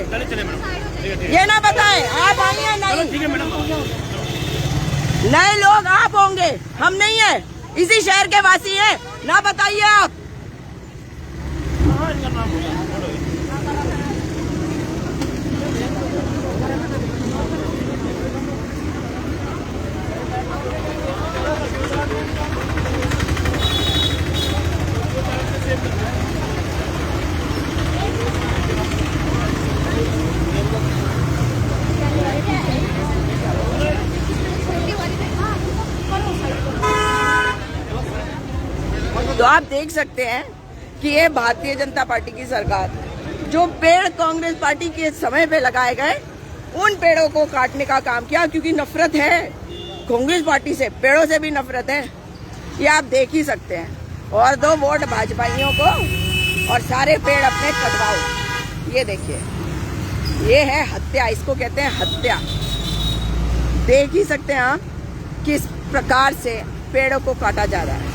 ये ना बताएं आप आई हैं नहीं। नए लोग आप होंगे, हम नहीं है, इसी शहर के वासी हैं, ना बताइए आप। आप देख सकते हैं कि ये भारतीय जनता पार्टी की सरकार, जो पेड़ कांग्रेस पार्टी के समय पे लगाए गए, उन पेड़ों को काटने का काम किया, क्योंकि नफरत है कांग्रेस पार्टी से, पेड़ों से भी नफरत है। ये आप देख ही सकते हैं। और 2 वोट भाजपाइयों को और सारे पेड़ अपने कटवाओ। ये देखिए, ये है हत्या, इसको कहते हैं हत्या। देख ही सकते हैं आप किस प्रकार से पेड़ों को काटा जा रहा है।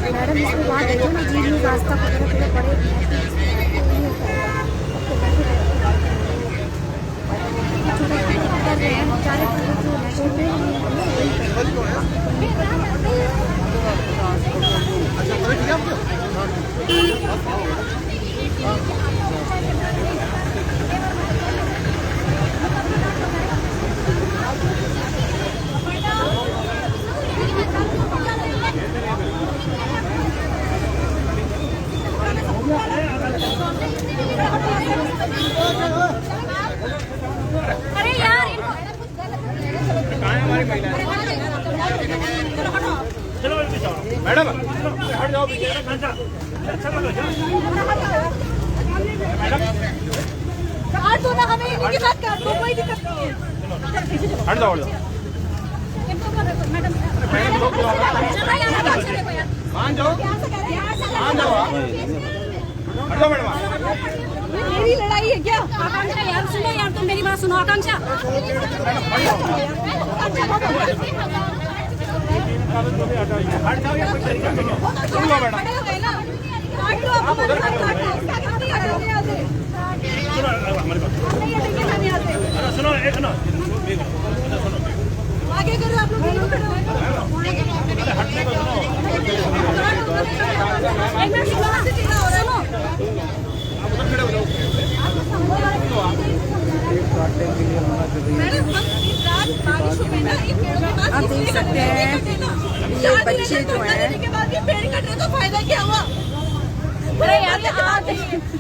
मैडम इसके बाद देखो ना जी न्यूज़ आज तक वगैरह पूरे अरे यार मैडम हट जाओ पीछे। काट दो ना, हमें इन्हीं के साथ काट दो, कोई दिक्कत नहीं है। हट जाओ मान जाओ मैडम। मेरी लड़ाई है क्या? आकांक्षा यार सुनो यार, तुम मेरी बात सुनो आकांक्षा। हट जाओ या कोई तरीका नहीं है। सुनो एक ना आगे करो आप लोग, हटने को सुनो। आप देख सकते हैं ये बच्चे जो हैं, पेड़ कटने तो फायदा क्या हुआ? अरे यार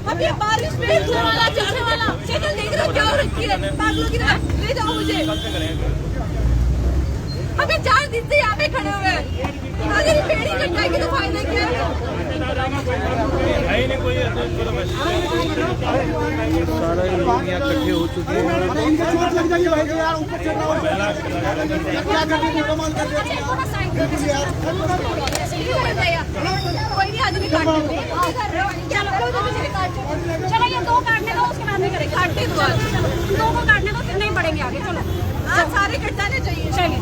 अब ये बारिश में वाला जाने वाला शक्ल देख रहे हो क्या हो रखी है? पागलों की तरह ले जाओ मुझे। हमें 4 दिन से यहाँ पे खड़े हुए हैं, अगर ये पेड़ ही कटाएगी तो फायदा क्या है? सारा लोग यहाँ इकट्ठे हो चुके हैं। कोई नहीं, आदमी काट चलो ये 2 काटने दो, उसके बाद में करेंगे। काटते दो, 2 को काटने दो, फिर नहीं बढ़ेंगे आगे। चलो आज सारे कट जाने चाहिए। चलिए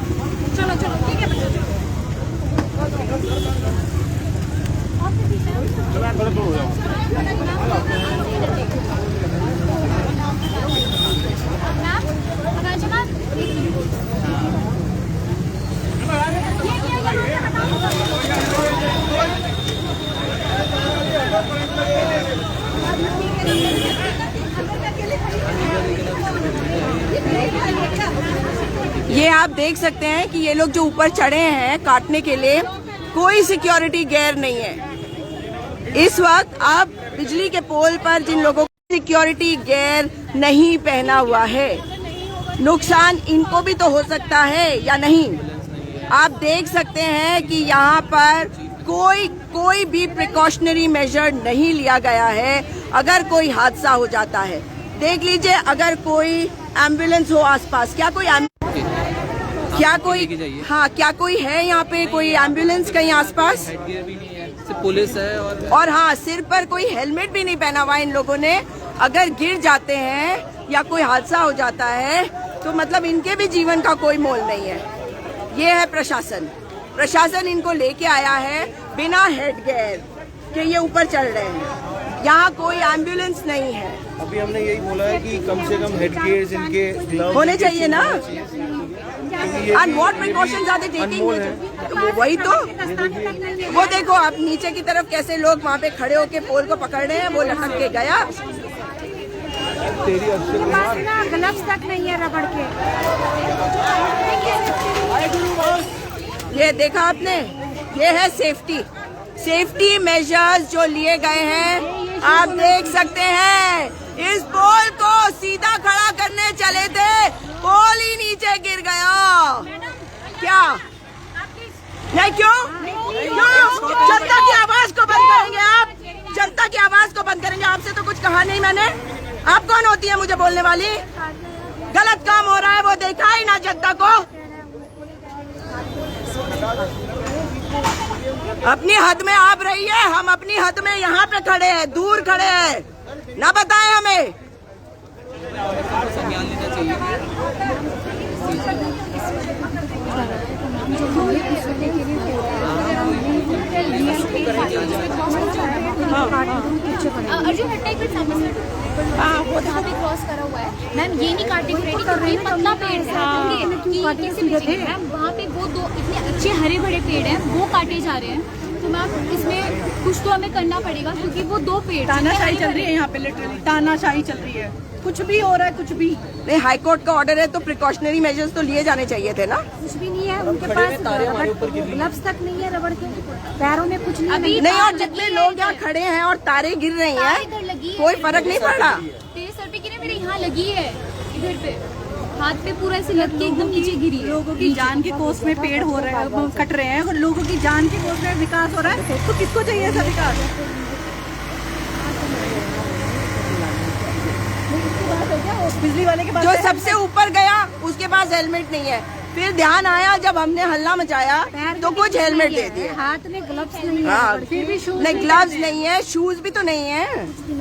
चलो चलो ठीक है बच्चों, चलो। ये आप देख सकते हैं कि ये लोग जो ऊपर चढ़े हैं काटने के लिए, कोई सिक्योरिटी गैर नहीं है। इस वक्त आप बिजली के पोल पर जिन लोगों को सिक्योरिटी गैर नहीं पहना हुआ है, नुकसान इनको भी तो हो सकता है या नहीं। आप देख सकते हैं कि यहाँ पर कोई भी प्रिकॉशनरी मेजर नहीं लिया गया है। अगर कोई हादसा हो जाता है, देख लीजिए, अगर कोई एम्बुलेंस हो आसपास, क्या कोई है यहाँ पे कोई एम्बुलेंस कहीं आसपास? हेडगियर भी नहीं है। सिर्फ पुलिस है और हाँ, सिर पर कोई हेलमेट भी नहीं पहना हुआ इन लोगों ने। अगर गिर जाते हैं या कोई हादसा हो जाता है तो मतलब इनके भी जीवन का कोई मोल नहीं है। ये है प्रशासन। प्रशासन इनको लेके आया है बिना हेड गियर के, ये ऊपर चल रहे हैं। यहाँ कोई एम्बुलेंस नहीं है। अभी हमने यही बोला है कि कम से कम हेड गियर्स इनके ग्लव्स होने चाहिए ना। And what precautions are they taking? वही तो, वो देखो आप नीचे की तरफ कैसे लोग वहाँ पे खड़े होके पोल को पकड़ रहे हैं, वो लटक के गया। तेरी अक्षय कुमार ग्लव्स तक नहीं है रबड़ के। ये देखा आपने, ये है सेफ्टी मेजर्स जो लिए गए हैं। आप देख सकते हैं, इस पोल को सीधा खड़ा करने चले थे, पोल ही नीचे गिर गया। क्या नहीं? क्यों? जनता की आवाज को बंद करेंगे आप? जनता की आवाज को बंद करेंगे? आपसे तो कुछ कहा नहीं मैंने। आप कौन होती है मुझे बोलने वाली? गलत काम हो रहा है वो देखा ही ना जनता को। अपनी हद में आप रहिए, हम अपनी हद में यहाँ पे खड़े हैं, दूर खड़े हैं। ना बताएं हमें। संज्ञान लेना चाहिए। अर्जुन हट्टा एक मिनट वो जहाँ पे क्रॉस करा हुआ है मैम, ये नहीं काटने की रेडी पतला पेड़ है कैसे मैम? वहाँ पे वो दो इतने अच्छे हरे भरे पेड़ हैं वो काटे जा रहे हैं। तो मैम इसमें कुछ तो हमें करना पड़ेगा क्योंकि वो दो पेड़ तानाशाही चल रही है यहाँ पे, लिटरली तानाशाही चल रही है। कुछ भी हो रहा है, कुछ भी नहीं। हाई कोर्ट का ऑर्डर है तो प्रिकॉशनरी मेजर्स तो लिए जाने चाहिए थे ना। कुछ भी नहीं है उनके पास, ग्लव्स तक नहीं है रबड़ के, पैरों में कुछ नहीं। अभी नहीं, और जितने लोग यहाँ खड़े हैं और तारे गिर रही हैं, कोई फर्क नहीं पड़ रहा। तेरे सर पे गिरे, मेरे यहाँ लगी है, इधर पे हाथ पे पूरा ऐसे लग के एकदम नीचे गिरी है। लोगों की जान की कोस में पेड़ हो रहे हैं, कट रहे हैं। अगर लोगों की जान की कोस में विकास हो रहा है तो किसको चाहिए ऐसा विकास? बिजली वाले के पास जो सबसे ऊपर गया उसके पास हेलमेट नहीं है। फिर ध्यान आया जब हमने हल्ला मचाया तो कुछ हेलमेट दे दिए। हाथ में ग्लव्स नहीं है, हाँ, फिर भी शूज नहीं, ग्लव्स नहीं है, शूज भी तो नहीं है,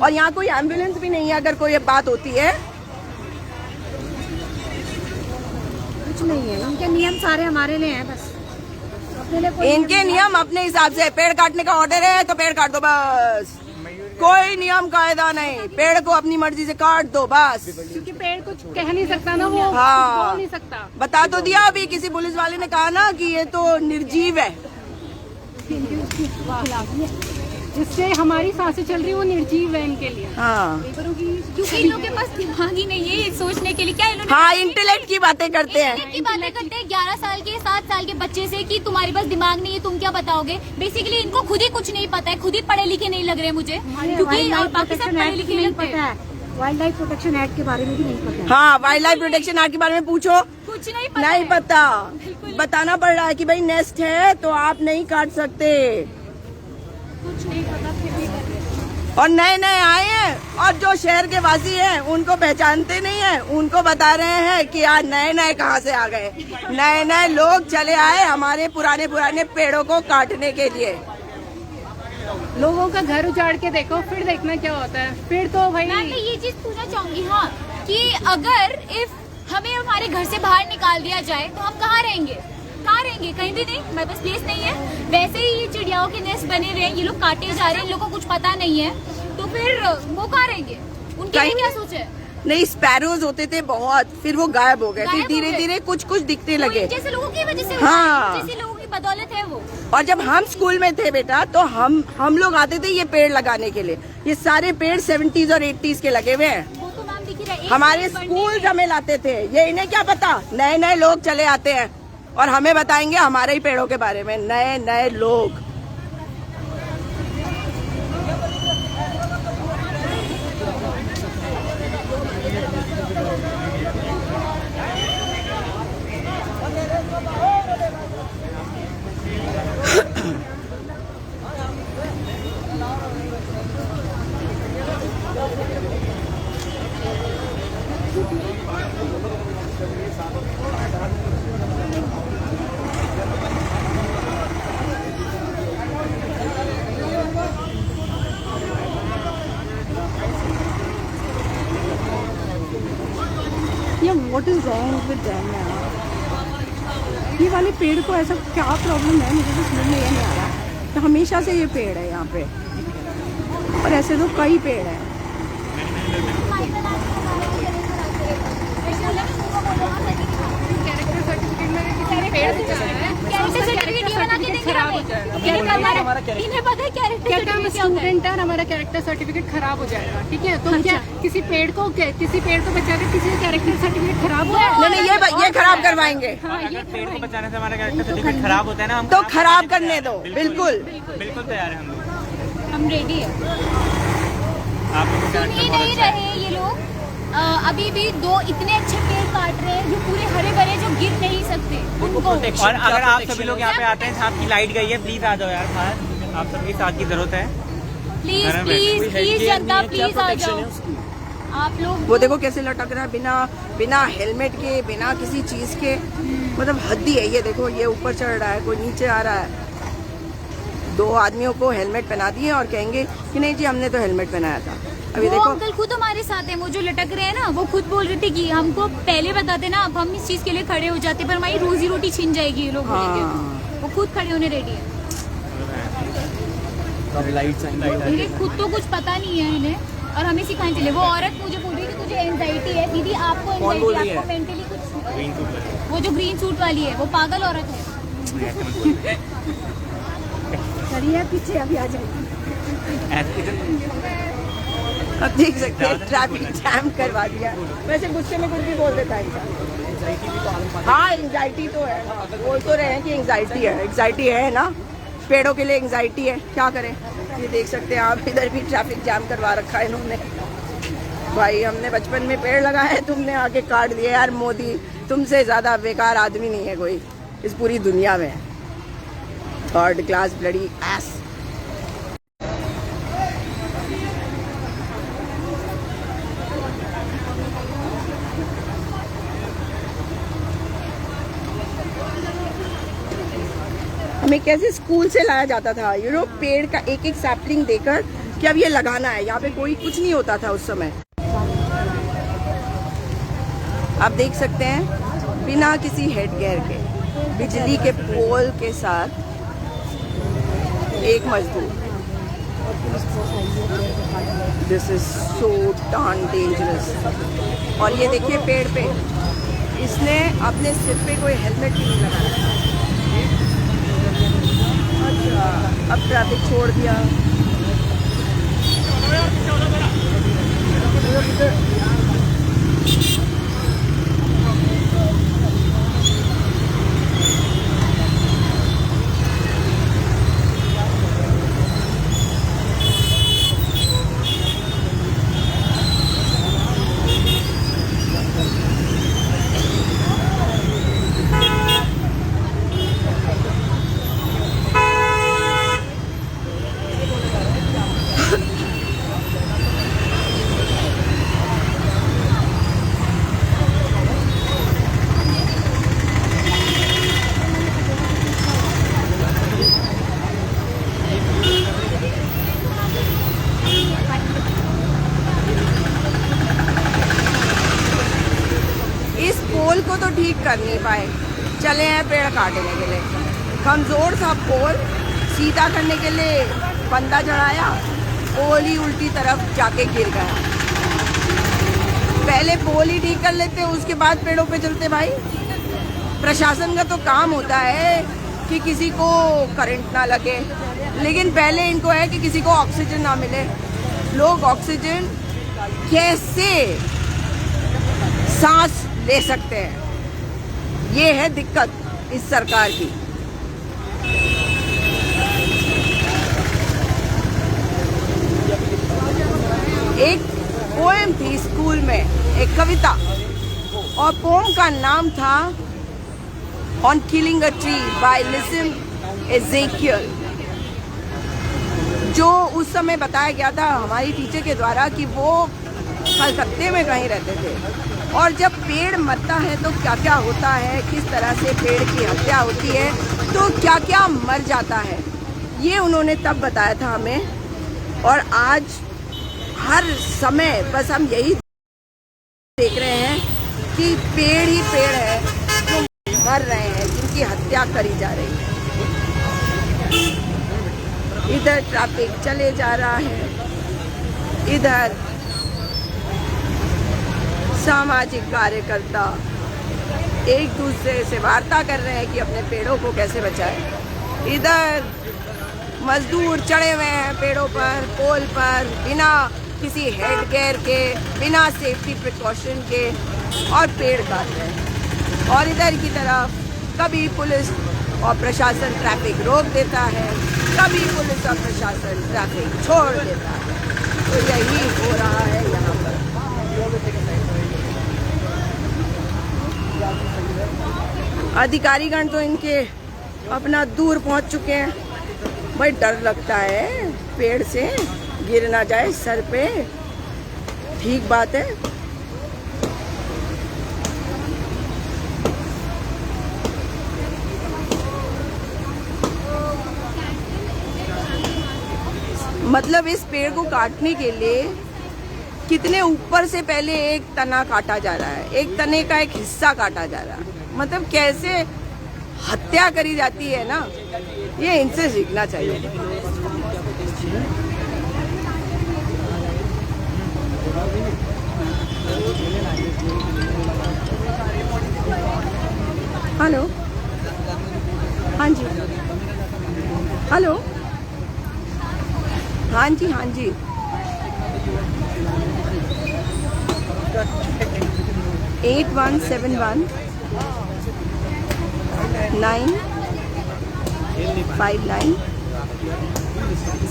और यहाँ कोई एम्बुलेंस भी नहीं है अगर कोई बात होती है। कुछ नहीं है। इनके नियम सारे हमारे लिए हैं, बस अपने लिए कोई इनके नियम अपने हिसाब से। पेड़ काटने का ऑर्डर है तो पेड़ काट दो बस, कोई नियम कायदा नहीं। पेड़ को अपनी मर्जी से काट दो बस। क्योंकि पेड़ कुछ कह नहीं सकता ना, वो हाँ, बोल नहीं सकता। बता तो दिया अभी, किसी पुलिस वाले ने कहा ना कि ये तो निर्जीव है। जिससे हमारी सांसें चल रही है वो निर्जीव है इनके लिए। हाँ, क्योंकि इन लोगों के पास दिमाग ही नहीं है ये सोचने के लिए। क्या इन लोगों हाँ, इंटेलेक्ट की बातें करते हैं। की बातें करते हैं 11 साल के 7 साल के बच्चे से कि तुम्हारे पास दिमाग नहीं है, तुम क्या बताओगे? बेसिकली इनको खुद ही कुछ नहीं पता है, खुद ही पढ़े लिखे नहीं लग रहे मुझे, क्योंकि बाकी सब पढ़े लिखे नहीं लगते हैं। वाइल्ड लाइफ प्रोटेक्शन एक्ट के बारे में भी नहीं पता। हाँ, वाइल्ड लाइफ प्रोटेक्शन एक्ट के बारे में पूछो, कुछ नहीं पता नहीं पता। बताना पड़ रहा है कि भाई नेस्ट है तो आप नहीं काट सकते। कुछ नहीं पता फिर भी कर रहे हैं। और नए नए आए हैं और जो शहर के वासी हैं उनको पहचानते नहीं है, उनको बता रहे हैं कि आज नए नए कहाँ से आ गए। नए नए लोग चले आए हमारे पुराने पेड़ों को काटने के लिए। लोगों का घर उजाड़ के देखो, फिर देखना क्या होता है। फिर तो भाई मैं ये चीज पूछना चाहूंगी हाँ कि अगर हमें हमारे घर से बाहर निकाल दिया जाए तो हम कहाँ रहेंगे? कहीं भी नहीं, हमारे पास प्लेस नहीं है। वैसे ही ये चिड़ियाओं के नेस्ट बने हुए हैं, ये लोग काटे जा रहे हैं, इन लोगों को कुछ पता नहीं है, तो फिर वो कहाँ रहेंगे? उनके लिए क्या सोचे? नहीं, स्पैरोज होते थे बहुत, फिर वो गायब हो गए, फिर धीरे धीरे कुछ दिखने लगे। जैसे लोगों की वजह से, हाँ, जैसे लोगों की बदौलत है वो। और जब हम स्कूल में थे बेटा तो हम लोग आते थे ये पेड़ लगाने के लिए। ये सारे पेड़ 70s और 80s के लगे हुए हैं। वो तो मैम दिख ही रहा है। हमारे स्कूल हमें लाते थे, ये इन्हें क्या पता। नए नए लोग चले आते हैं और हमें बताएंगे हमारे ही पेड़ों के बारे में। नए नए लोग मतलब what is wrong with them यार? ये वाले पेड़ को ऐसा क्या प्रॉब्लम है, मुझे तो समझ में ये नहीं आ रहा। तो हमेशा से ये पेड़ है यहाँ पे, और ऐसे तो कई पेड़ हैं। इन्हें पता है कैरेक्टर स्टूडेंट है और हमारा कैरेक्टर सर्टिफिकेट खराब हो जाएगा, ठीक है? तो क्या किसी पेड़ को बचाकर किसी का कैरेक्टर सर्टिफिकेट खराब हो? नहीं, ये खराब करवाएंगे। अगर पेड़ को बचाने से हमारा कैरेक्टर सर्टिफिकेट खराब होता है ना, हम तो खराब करने दो, बिल्कुल बिल्कुल तैयार है हम लोग। हम रेडी है। आप लोग सुन ही नहीं रहे ये लोग। अभी भी 2 इतने अच्छे पेड़ काट रहे हैं जो पूरे हरे भरे, जो गिर नहीं सकते उनको। और अगर आप सभी लोग यहाँ पे आते हैं, आपकी लाइट गई है, प्लीज आ जाओ यार बाहर, आप सबकी साथ की जरूरत है। प्लीज जनता प्लीज आ जाओ आप लोग। वो देखो कैसे लटक रहा है बिना हेलमेट के, बिना किसी चीज के, मतलब हद्दी है। ये देखो, ये ऊपर चढ़ रहा है, कोई नीचे आ रहा है। 2 आदमियों को हेलमेट पहना दिए और कहेंगे कि नहीं जी हमने तो हेलमेट पहनाया था। अभी देखो अंकल खुद हमारे साथ है, वो जो लटक रहे हैं ना, वो खुद बोल रहे थे कि हमको पहले बताते ना, अब हम इस चीज के लिए खड़े हो जाते, पर हमारी रोजी रोटी छिन जाएगी ये लोग बोलेंगे तो। वो खुद खड़े होने रेडी है। इन्हें खुद तो कुछ पता नहीं है इन्हें, और हमें सिखाने चले। वो औरत मुझे बोल रही थी तुझे एंजाइटी है। दीदी आपको एंजाइटी, आपको मेंटली कुछ, वो जो ग्रीन सूट वाली है वो पागल औरत है। चलिए पीछे अभी आ जाएगी। अब देख सकते हैं ट्रैफिक जैम करवा दिया। वैसे गुस्से में कुछ भी बोल देता है इंसान। हाँ एंजाइटी तो है, बोल तो रहे हैं कि एंजाइटी है ना, पेड़ों के लिए एंजाइटी है, क्या करें। ये देख सकते हैं आप, इधर भी ट्रैफिक जैम करवा रखा है इन्होंने। भाई हमने बचपन में पेड़ लगाए हैं, तुमने आके काट दिए यार। मोदी तुमसे ज्यादा बेकार आदमी नहीं है कोई इस पूरी दुनिया में। 3rd class bloody S. हमें कैसे स्कूल से लाया जाता था, पेड़ का एक सैपलिंग देकर कि अब ये लगाना है। यहाँ पे कोई कुछ नहीं होता था उस समय। आप देख सकते हैं बिना किसी हेडगियर के, बिजली के पोल के साथ एक मजदूर। This is so turn dangerous. और ये देखिए पेड़ पे इसने अपने सिर पे कोई हेलमेट भी नहीं लगाया। अच्छा, अब ट्रैफिक छोड़ दिया। पोल को तो ठीक कर नहीं पाए, चले हैं पेड़ काटने के लिए। कमजोर था पोल, सीधा करने के लिए बंदा चढ़ाया, पोल ही उल्टी तरफ जाके गिर गया। पहले पोल ही ठीक कर लेते, उसके बाद पेड़ों पे चलते। भाई प्रशासन का तो काम होता है कि किसी को करंट ना लगे, लेकिन पहले इनको है कि किसी को ऑक्सीजन ना मिले। लोग ऑक्सीजन कैसे सांस ले सकते हैं, ये है दिक्कत इस सरकार की। एक पोएम थी स्कूल में, एक कविता, और पोएम का नाम था on killing a tree by lesson Ezekiel, जो उस समय बताया गया था हमारी टीचर के द्वारा कि वो कलकत्ते में कहीं रहते थे। और जब पेड़ मरता है तो क्या क्या होता है, किस तरह से पेड़ की हत्या होती है, तो क्या क्या मर जाता है, ये उन्होंने तब बताया था हमें। और आज हर समय बस हम यही देख रहे हैं कि पेड़ ही पेड़ है जो मर रहे हैं, जिनकी हत्या करी जा रही है। इधर ट्रैफिक चले जा रहा है, इधर सामाजिक कार्यकर्ता एक दूसरे से वार्ता कर रहे हैं कि अपने पेड़ों को कैसे बचाएं। इधर मजदूर चढ़े हुए हैं पेड़ों पर, पोल पर, बिना किसी हेड केयर के, बिना सेफ्टी प्रिकॉशन के, और पेड़ काट रहे हैं। और इधर की तरफ कभी पुलिस और प्रशासन ट्रैफिक रोक देता है, कभी पुलिस और प्रशासन ट्रैफिक छोड़ देता है। तो यही हो रहा है यहाँ पर। अधिकारीगण तो इनके अपना दूर पहुंच चुके हैं। भाई डर लगता है पेड़ से गिर ना जाए सर पे, ठीक बात है। मतलब इस पेड़ को काटने के लिए कितने ऊपर से पहले एक तना काटा जा रहा है, एक तने का एक हिस्सा काटा जा रहा है। मतलब कैसे हत्या करी जाती है ना, ये इनसे सीखना चाहिए। हेलो, हाँ जी, हेलो, हाँ जी, हाँ जी। एट 171 959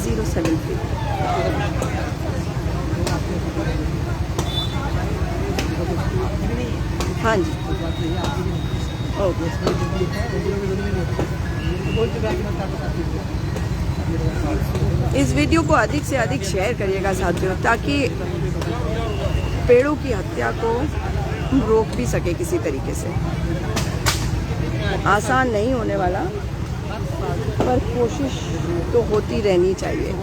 073। हाँ जी, ओके। इस वीडियो को अधिक से अधिक शेयर करिएगा साथियों, ताकि पेड़ों की हत्या को रोक भी सके किसी तरीके से। आसान नहीं होने वाला, पर कोशिश तो होती रहनी चाहिए।